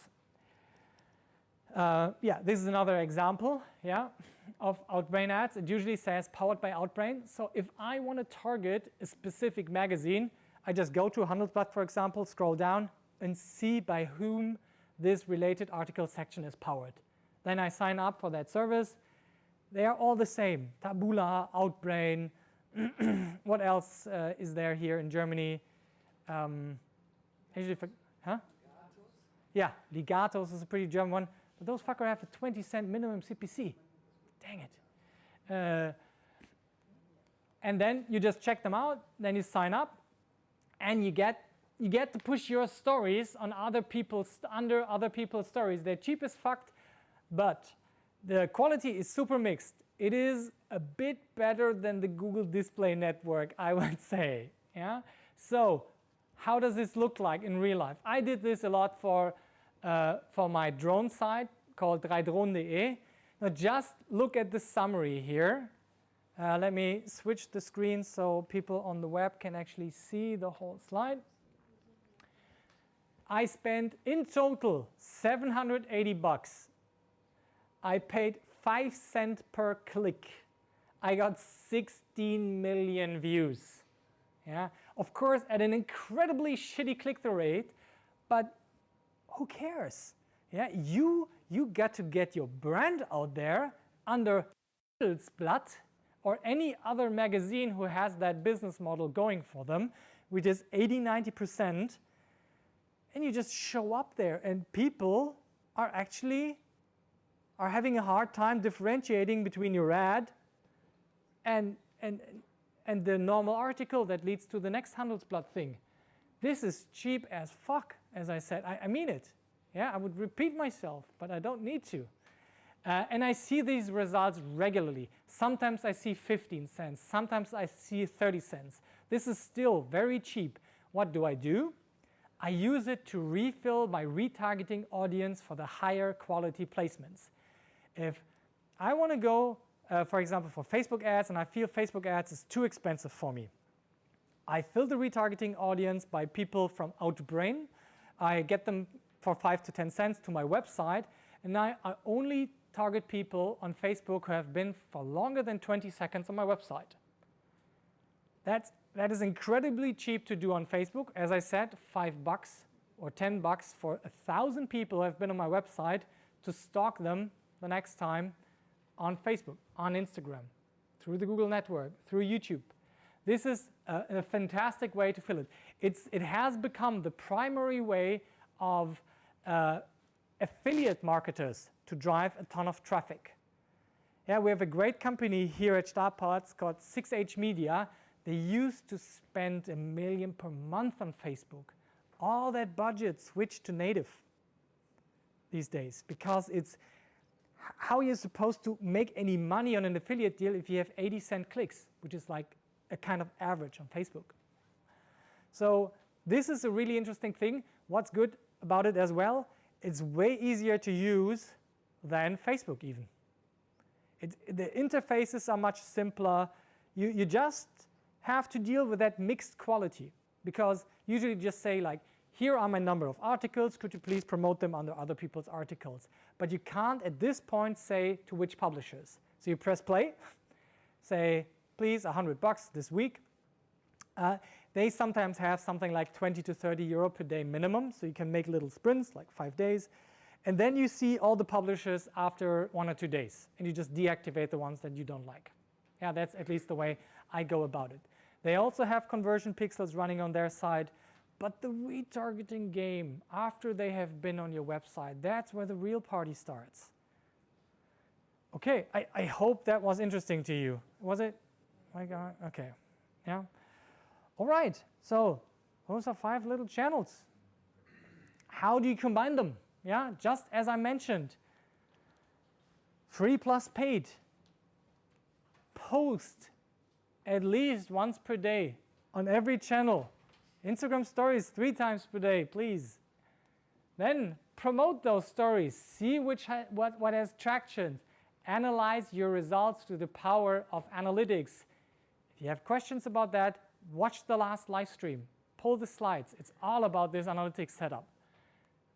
S1: Yeah, this is another example, yeah, of Outbrain ads. It usually says powered by Outbrain. So if I want to target a specific magazine, I just go to Handelsblatt, for example, scroll down and see by whom this related article section is powered. Then I sign up for that service. They are all the same. Taboola, Outbrain. What else is there here in Germany? Huh? Yeah, Ligatos is a pretty German one. But those fuckers have a 20-cent minimum CPC. Dang it. And then you just check them out. Then you sign up, and you get to push your stories on under other people's stories. They're cheap as fuck, but the quality is super mixed. It is a bit better than the Google Display Network, I would say. Yeah. So how does this look like in real life? I did this a lot for my drone site called 3drohnen.de. Now just look at the summary here. Let me switch the screen so people on the web can actually see the whole slide. I spent in total $780. I paid 5 cents per click. I got 16 million views. Yeah, of course, at an incredibly shitty click-through rate, but who cares? Yeah, you got to get your brand out there under Handelsblatt or any other magazine who has that business model going for them, which is 80-90%, and you just show up there, and people are having a hard time differentiating between your ad and the normal article that leads to the next Handelsblatt thing. This is cheap as fuck, as I said. I mean it. Yeah, I would repeat myself, but I don't need to. And I see these results regularly. Sometimes I see 15 cents. Sometimes I see 30 cents. This is still very cheap. What do? I use it to refill my retargeting audience for the higher quality placements. If I want to go, for example, for Facebook ads, and I feel Facebook ads is too expensive for me, I fill the retargeting audience by people from Outbrain. I get them for 5 to 10 cents to my website, and I only target people on Facebook who have been for longer than 20 seconds on my website. That is incredibly cheap to do on Facebook. As I said, $5 or $10 for 1,000 people who have been on my website to stalk them the next time on Facebook, on Instagram, through the Google network, through YouTube. This is a fantastic way to fill it. It has become the primary way of affiliate marketers to drive a ton of traffic. Yeah, we have a great company here at Startparts called 6H Media. They used to spend $1 million per month on Facebook. All that budget switched to native these days because it's how you're supposed to make any money on an affiliate deal if you have 80-cent clicks, which is like a kind of average on Facebook. So this is a really interesting thing. What's good about it as well, it's way easier to use than Facebook even. The interfaces are much simpler. You just have to deal with that mixed quality because usually just say like, here are my number of articles, could you please promote them under other people's articles? But you can't at this point say to which publishers. So you press play, say, please, $100 this week. They sometimes have something like 20 to 30 euro per day minimum, so you can make little sprints, like 5 days. And then you see all the publishers after 1 or 2 days, and you just deactivate the ones that you don't like. Yeah, that's at least the way I go about it. They also have conversion pixels running on their side, but the retargeting game, after they have been on your website, that's where the real party starts. Okay, I hope that was interesting to you. Was it? My God, okay, yeah. All right, so those are 5 little channels. How do you combine them? Yeah, just as I mentioned, free plus paid. Post at least once per day on every channel. Instagram stories 3 times per day, please. Then promote those stories. See what has traction. Analyze your results through the power of analytics. If you have questions about that, watch the last live stream. Pull the slides. It's all about this analytics setup.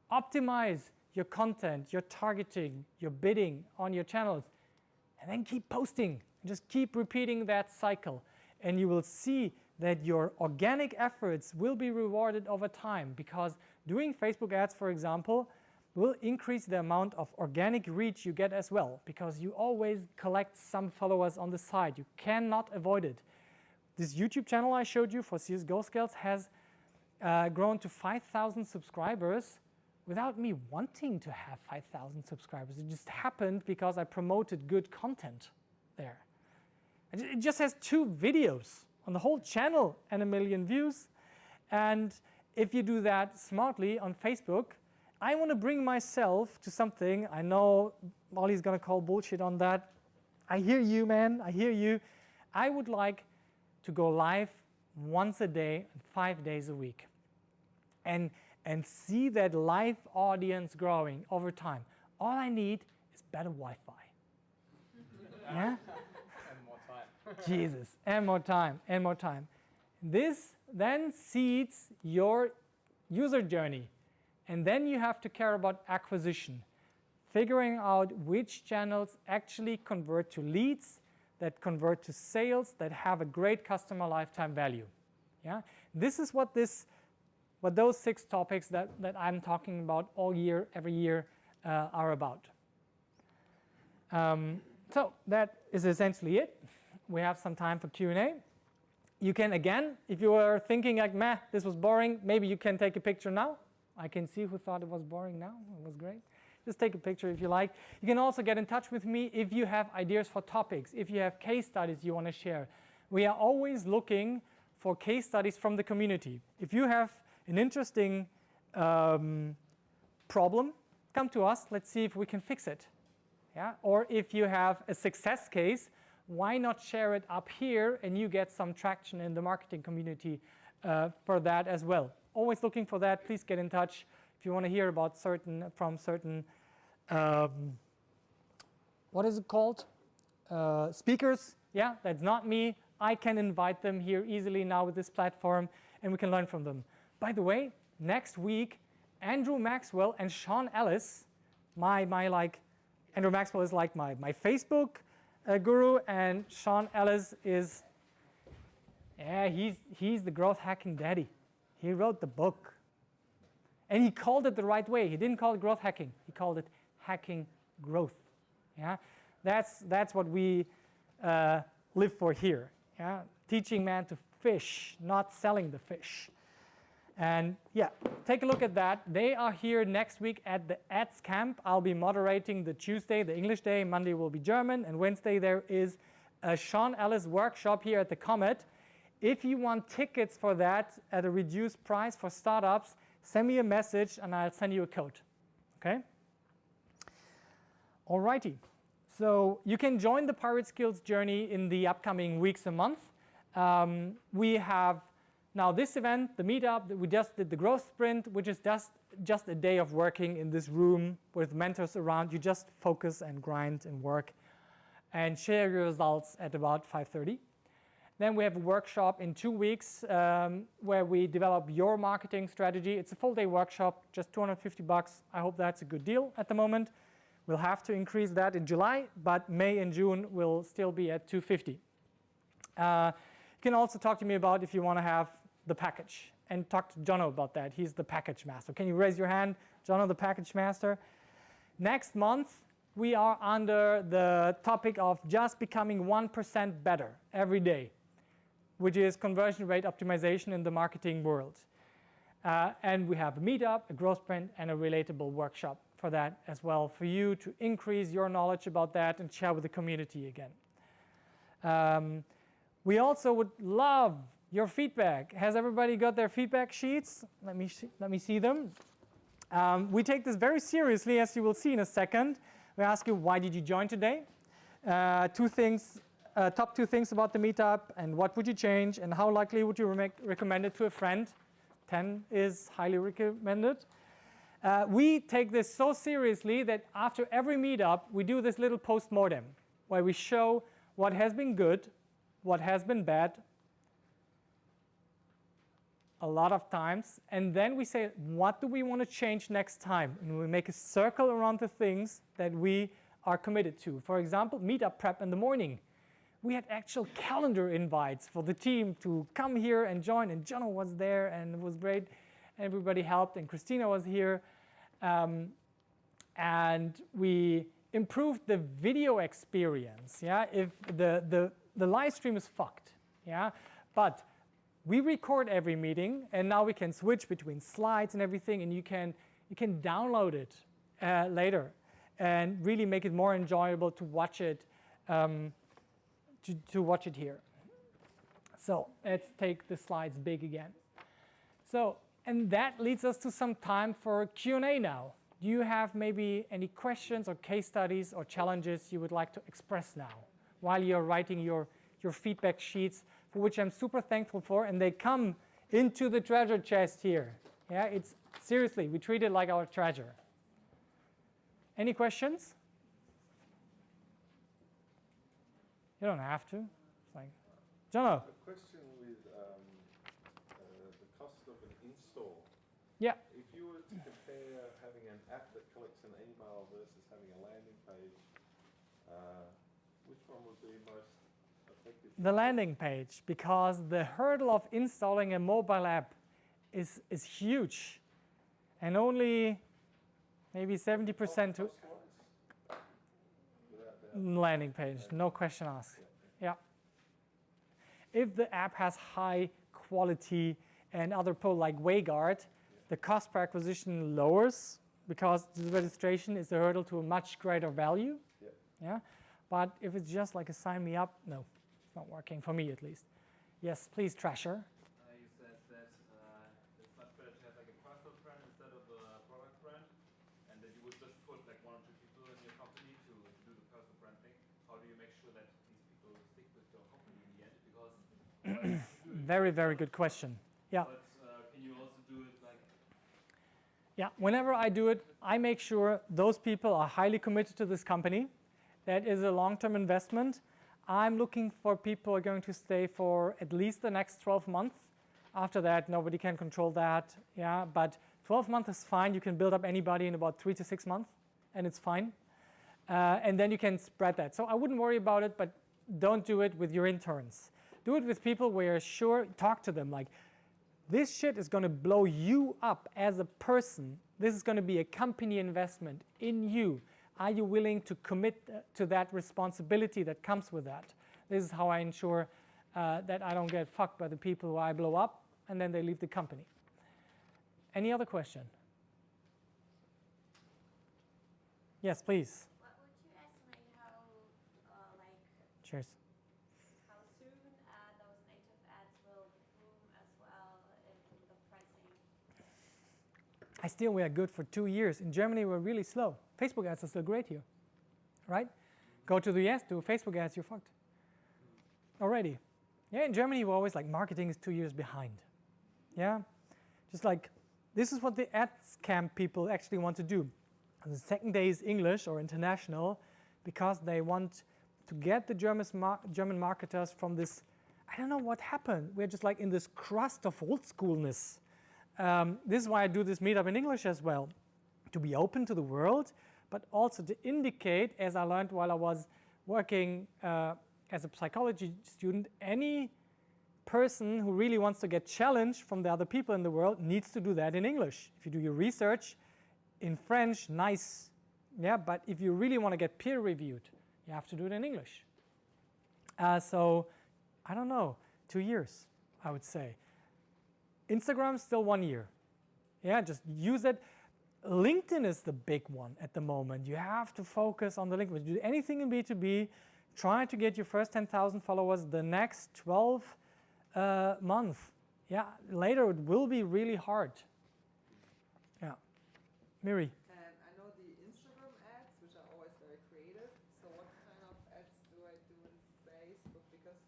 S1: Optimize your content, your targeting, your bidding on your channels, and then keep posting. And just keep repeating that cycle. And you will see that your organic efforts will be rewarded over time, because doing Facebook ads, for example, will increase the amount of organic reach you get as well, because you always collect some followers on the side. You cannot avoid it. This YouTube channel I showed you for CSGO Skills has grown to 5,000 subscribers without me wanting to have 5,000 subscribers. It just happened because I promoted good content there. It just has 2 videos on the whole channel and 1 million views. And if you do that smartly on Facebook, I want to bring myself to something. I know Molly's going to call bullshit on that. I hear you, man. I hear you. I would like to go live once a day and 5 days a week. And see that live audience growing over time. All I need is better Wi-Fi. Yeah?
S2: And more time.
S1: Jesus, and more time, and more time. This then seeds your user journey. And then you have to care about acquisition, figuring out which channels actually convert to leads, that convert to sales, that have a great customer lifetime value. Yeah? This is what those 6 topics that I'm talking about all year, every year, are about. So that is essentially it. We have some time for Q&A. You can, again, if you are thinking like, meh, this was boring, maybe you can take a picture now. I can see who thought it was boring now. It was great. Just take a picture if you like. You can also get in touch with me if you have ideas for topics, if you have case studies you want to share. We are always looking for case studies from the community. If you have an interesting problem, come to us. Let's see if we can fix it. Yeah? Or if you have a success case, why not share it up here and you get some traction in the marketing community for that as well. Always looking for that. Please get in touch if you want to hear about certain, what is it called? Speakers. Yeah, that's not me. I can invite them here easily now with this platform, and we can learn from them. By the way, next week, Andrew Maxwell and Sean Ellis, Andrew Maxwell is like my Facebook guru, and Sean Ellis is, he's the growth hacking daddy. He wrote the book. And he called it the right way. He didn't call it growth hacking. He called it hacking growth. Yeah, that's what we live for here. Yeah, teaching man to fish, not selling the fish. And yeah, take a look at that. They are here next week at the Ads Camp. I'll be moderating the Tuesday, the English day. Monday will be German. And Wednesday there is a Sean Ellis workshop here at the Comet. If you want tickets for that at a reduced price for startups, send me a message and I'll send you a code. Okay? Alrighty. So you can join the Pirate Skills journey in the upcoming weeks and months. We have now this event, the Meetup, that we just did the growth sprint, which is just a day of working in this room with mentors around. You just focus and grind and work and share your results at about 5:30. Then we have a workshop in 2 weeks where we develop your marketing strategy. It's a full-day workshop, just $250. I hope that's a good deal at the moment. We'll have to increase that in July, but May and June will still be at $250. You can also talk to me about if you want to have the package, and talk to Jono about that. He's the package master. Can you raise your hand, Jono, the package master? Next month, we are under the topic of just becoming 1% better every day, which is conversion rate optimization in the marketing world. And we have a Meetup, a growth sprint, and a relatable workshop for that as well, for you to increase your knowledge about that and share with the community again. We also would love your feedback. Has everybody got their feedback sheets? Let me see them. We take this very seriously, as you will see in a second. We ask you, why did you join today? Top 2 things about the Meetup, and what would you change, and how likely would you recommend it to a friend? 10 is highly recommended. We take this so seriously that after every Meetup, we do this little post-mortem, where we show what has been good, what has been bad, a lot of times, and then we say, what do we want to change next time? And we make a circle around the things that we are committed to. For example, Meetup prep in the morning. We had actual calendar invites for the team to come here and join, and Jono was there, and it was great. Everybody helped, and Christina was here. And we improved the video experience. Yeah, if the live stream is fucked. Yeah, but we record every meeting, and now we can switch between slides and everything, and you can download it later and really make it more enjoyable to watch it to watch it here. So let's take the slides big again. So, and that leads us to some time for Q&A now. Do you have maybe any questions or case studies or challenges you would like to express now while you're writing your feedback sheets, for which I'm super thankful for, and they come into the treasure chest here. Yeah, it's seriously, we treat it like our treasure. Any questions? You don't have to. It's like, Jono.
S5: A question with the cost of an install.
S1: Yeah.
S5: If you were to compare having an app that collects an email versus having a landing page, which one would be most effective?
S1: The landing page, because the hurdle of installing a mobile app is huge, and only maybe 70% to landing page, no question asked. Yeah. If the app has high quality and other like Wayguard, the cost per acquisition lowers because the registration is the hurdle to a much greater value. Yeah. But if it's just like a sign me up, no, it's not working for me at least. Yes, please, Trasher.
S6: You said that it's much better to have like a personal brand instead of a product brand, and that you would just put like 1 or 2 people in your company to do the personal brand thing. How do you make sure that these people stick with your company in the end? Because
S1: very, very good question. Yeah.
S6: But can you also do it like?
S1: Yeah, whenever I do it, I make sure those people are highly committed to this company. That is a long-term investment. I'm looking for people who are going to stay for at least the next 12 months. After that, nobody can control that. Yeah, but 12 months is fine. You can build up anybody in about 3 to 6 months, and it's fine. And then you can spread that. So I wouldn't worry about it, but don't do it with your interns. Do it with people where you're sure, talk to them like, this shit is going to blow you up as a person. This is going to be a company investment in you. Are you willing to commit to that responsibility that comes with that? This is how I ensure that I don't get fucked by the people who I blow up and then they leave the company. Any other question? Yes, please.
S3: What would you estimate how,
S1: Cheers.
S3: how soon those native ads will boom as well in the pricing?
S1: We are good for 2 years. In Germany, we're really slow. Facebook ads are still great here, right? Go to the US, do Facebook ads, you're fucked. Already. Yeah, in Germany, we're always like, marketing is 2 years behind. Yeah? Just like, this is what the ads camp people actually want to do. And the second day is English or international because they want to get the German marketers from this, I don't know what happened. We're just like in this crust of old schoolness. This is why I do this meetup in English as well, to be open to the world, but also to indicate, as I learned while I was working as a psychology student, any person who really wants to get challenged from the other people in the world needs to do that in English. If you do your research in French, nice, yeah, but if you really want to get peer reviewed, you have to do it in English. So, I don't know, 2 years, I would say. Instagram, still 1 year. Yeah, just use it. LinkedIn is the big one at the moment. You have to focus on the LinkedIn. Do anything in B2B, try to get your first 10,000 followers the next 12 months. Yeah, later it will be really hard. Yeah. Miri.
S4: I know the Instagram ads, which are always very creative. So what kind of ads do I do in Facebook? Because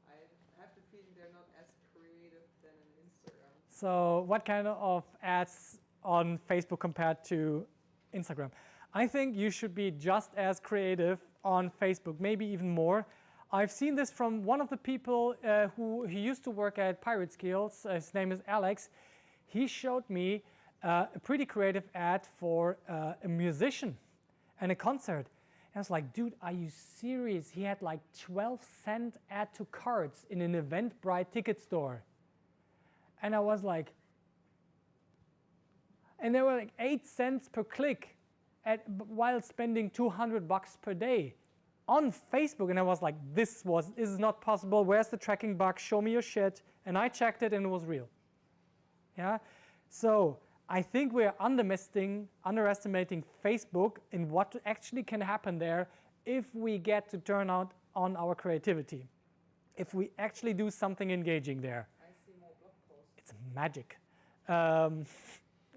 S4: I have the feeling they're not as creative than in Instagram.
S1: So what kind of ads on Facebook compared to Instagram? I think you should be just as creative on Facebook, maybe even more. I've seen this from one of the people who used to work at Pirate Skills. His name is Alex. He showed me a pretty creative ad for a musician and a concert. And I was like, dude, are you serious? He had like 12-cent add to carts in an Eventbrite ticket store. And I was like, and they were like 8 cents per click while spending $200 per day on Facebook. And I was like, this is not possible. Where's the tracking bug? Show me your shit. And I checked it and it was real. Yeah. So I think we're underestimating Facebook in what actually can happen there if we get to turn out on our creativity. If we actually do something engaging there.
S4: I see more blog posts.
S1: It's magic.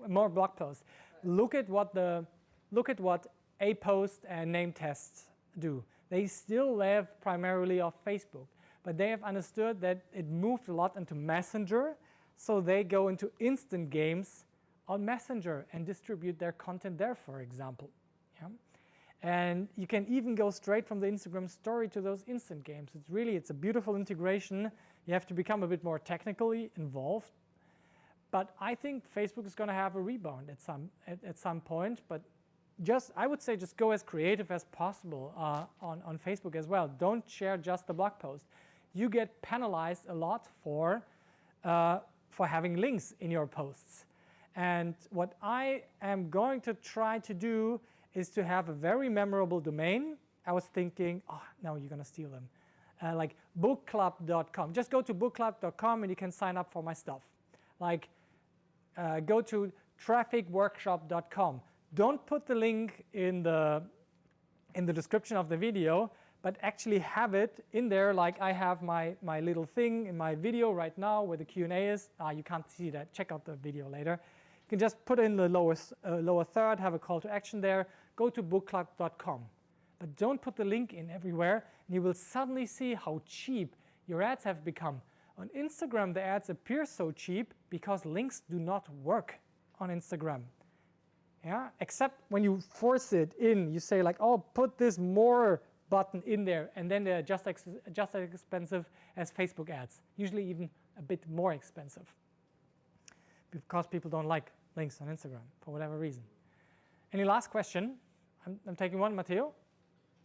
S1: More blog posts. Look at what A Post and Name Tests do. They still live primarily off Facebook, but they have understood that it moved a lot into Messenger, so they go into instant games on Messenger and distribute their content there, for example. Yeah? And you can even go straight from the Instagram story to those instant games. It's a beautiful integration. You have to become a bit more technically involved. But I think Facebook is going to have a rebound at some point. But I would say just go as creative as possible on Facebook as well. Don't share just the blog post. You get penalized a lot for having links in your posts. And what I am going to try to do is to have a very memorable domain. I was thinking, oh, no, you're going to steal them. Like bookclub.com. Just go to bookclub.com and you can sign up for my stuff. Like go to trafficworkshop.com. Don't put the link in the description of the video, but actually have it in there. Like I have my little thing in my video right now where the Q&A is. You can't see that. Check out the video later. You can just put it in the lower third, have a call to action there. Go to bookclub.com. But don't put the link in everywhere, and you will suddenly see how cheap your ads have become. On Instagram, the ads appear so cheap because links do not work on Instagram. Yeah? Except when you force it in, you say like, oh, put this more button in there, and then they're just as expensive as Facebook ads, usually even a bit more expensive, because people don't like links on Instagram for whatever reason. Any last question? I'm taking one, Matteo.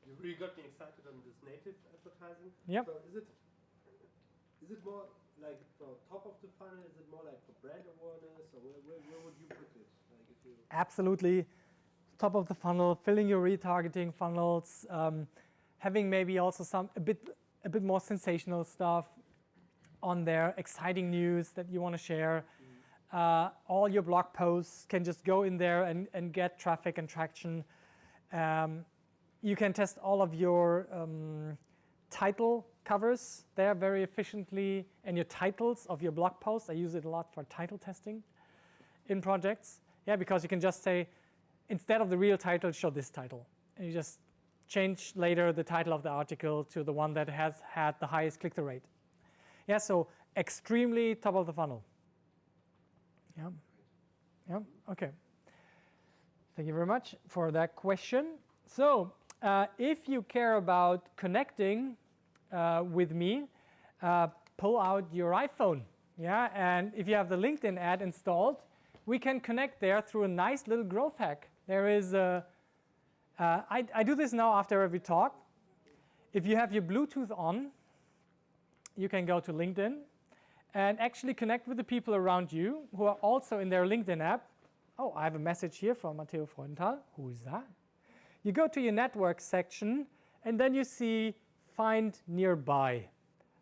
S7: You really got me excited on this native advertising.
S1: Yep.
S7: So is it more like for top of the funnel? Is it more like for brand awareness, or where would you put it? Like if you
S1: Absolutely, top of the funnel, filling your retargeting funnels, having maybe also a bit more sensational stuff on there, exciting news that you want to share. All your blog posts can just go in there and get traffic and traction. You can test all of your title covers there very efficiently, and your titles of your blog posts. I use it a lot for title testing in projects. Yeah, because you can just say, instead of the real title, show this title. And you just change later the title of the article to the one that has had the highest click-through rate. Yeah, so extremely top of the funnel. Yeah. Yeah. Okay. Thank you very much for that question. So, if you care about connecting with me, pull out your iPhone. Yeah, and if you have the LinkedIn ad installed, we can connect there through a nice little growth hack. There is I do this now after every talk. If you have your Bluetooth on, you can go to LinkedIn and actually connect with the people around you who are also in their LinkedIn app. Oh, I have a message here from Matteo Freudenthal. Who is that? You go to your network section, and then you see Find Nearby.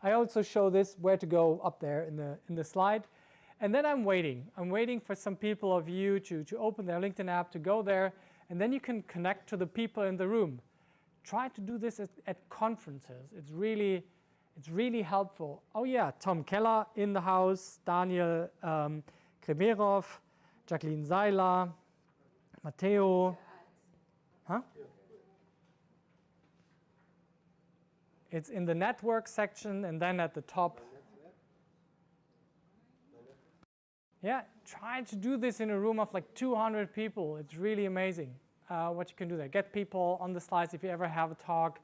S1: I also show this where to go up there in the slide. And then I'm waiting. I'm waiting for some people of you to open their LinkedIn app, to go there, and then you can connect to the people in the room. Try to do this at conferences. It's really helpful. Oh yeah, Tom Keller in the house, Daniel Kremerov, Jacqueline Seiler, Matteo. Huh? It's in the network section and then at the top. Yeah, try to do this in a room of like 200 people. It's really amazing what you can do there. Get people on the slides if you ever have a talk,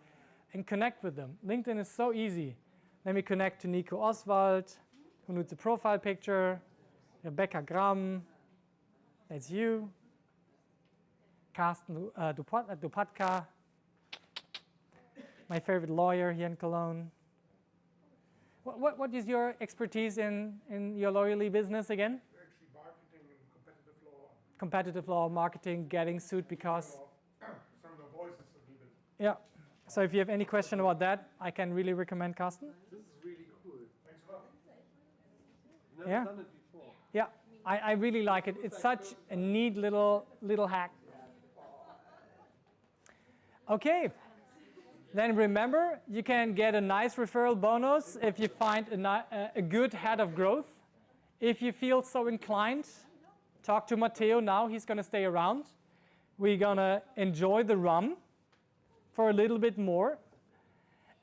S1: and connect with them. LinkedIn is so easy. Let me connect to Nico Oswald, who needs a profile picture, Rebecca Gramm, that's you, Carsten Dupatka, my favorite lawyer here in Cologne. What is your expertise in your lawyerly business again?
S8: Actually, marketing and competitive law.
S1: Competitive law, marketing, getting sued because...
S8: Some of the voices a little bit.
S1: Yeah. So if you have any question about that, I can really recommend Carsten.
S7: This is really cool.
S8: Thanks a lot.
S7: Never
S1: Yeah.
S7: done it before.
S1: Yeah, I really like it. It's such a neat little hack. Okay. Then remember, you can get a nice referral bonus if you find a good head of growth. If you feel so inclined, talk to Matteo now. He's going to stay around. We're going to enjoy the rum for a little bit more.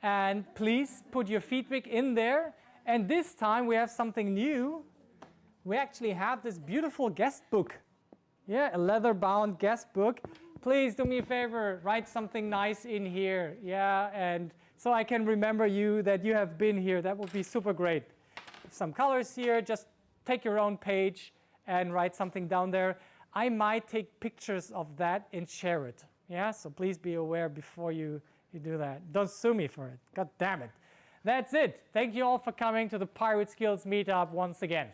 S1: And please put your feedback in there. And this time we have something new. We actually have this beautiful guest book. Yeah, a leather-bound guest book. Please do me a favor, write something nice in here. Yeah, and so I can remember you that you have been here. That would be super great. Some colors here, just take your own page and write something down there. I might take pictures of that and share it. Yeah, so please be aware before you do that. Don't sue me for it. God damn it. That's it. Thank you all for coming to the Pirate Skills Meetup once again.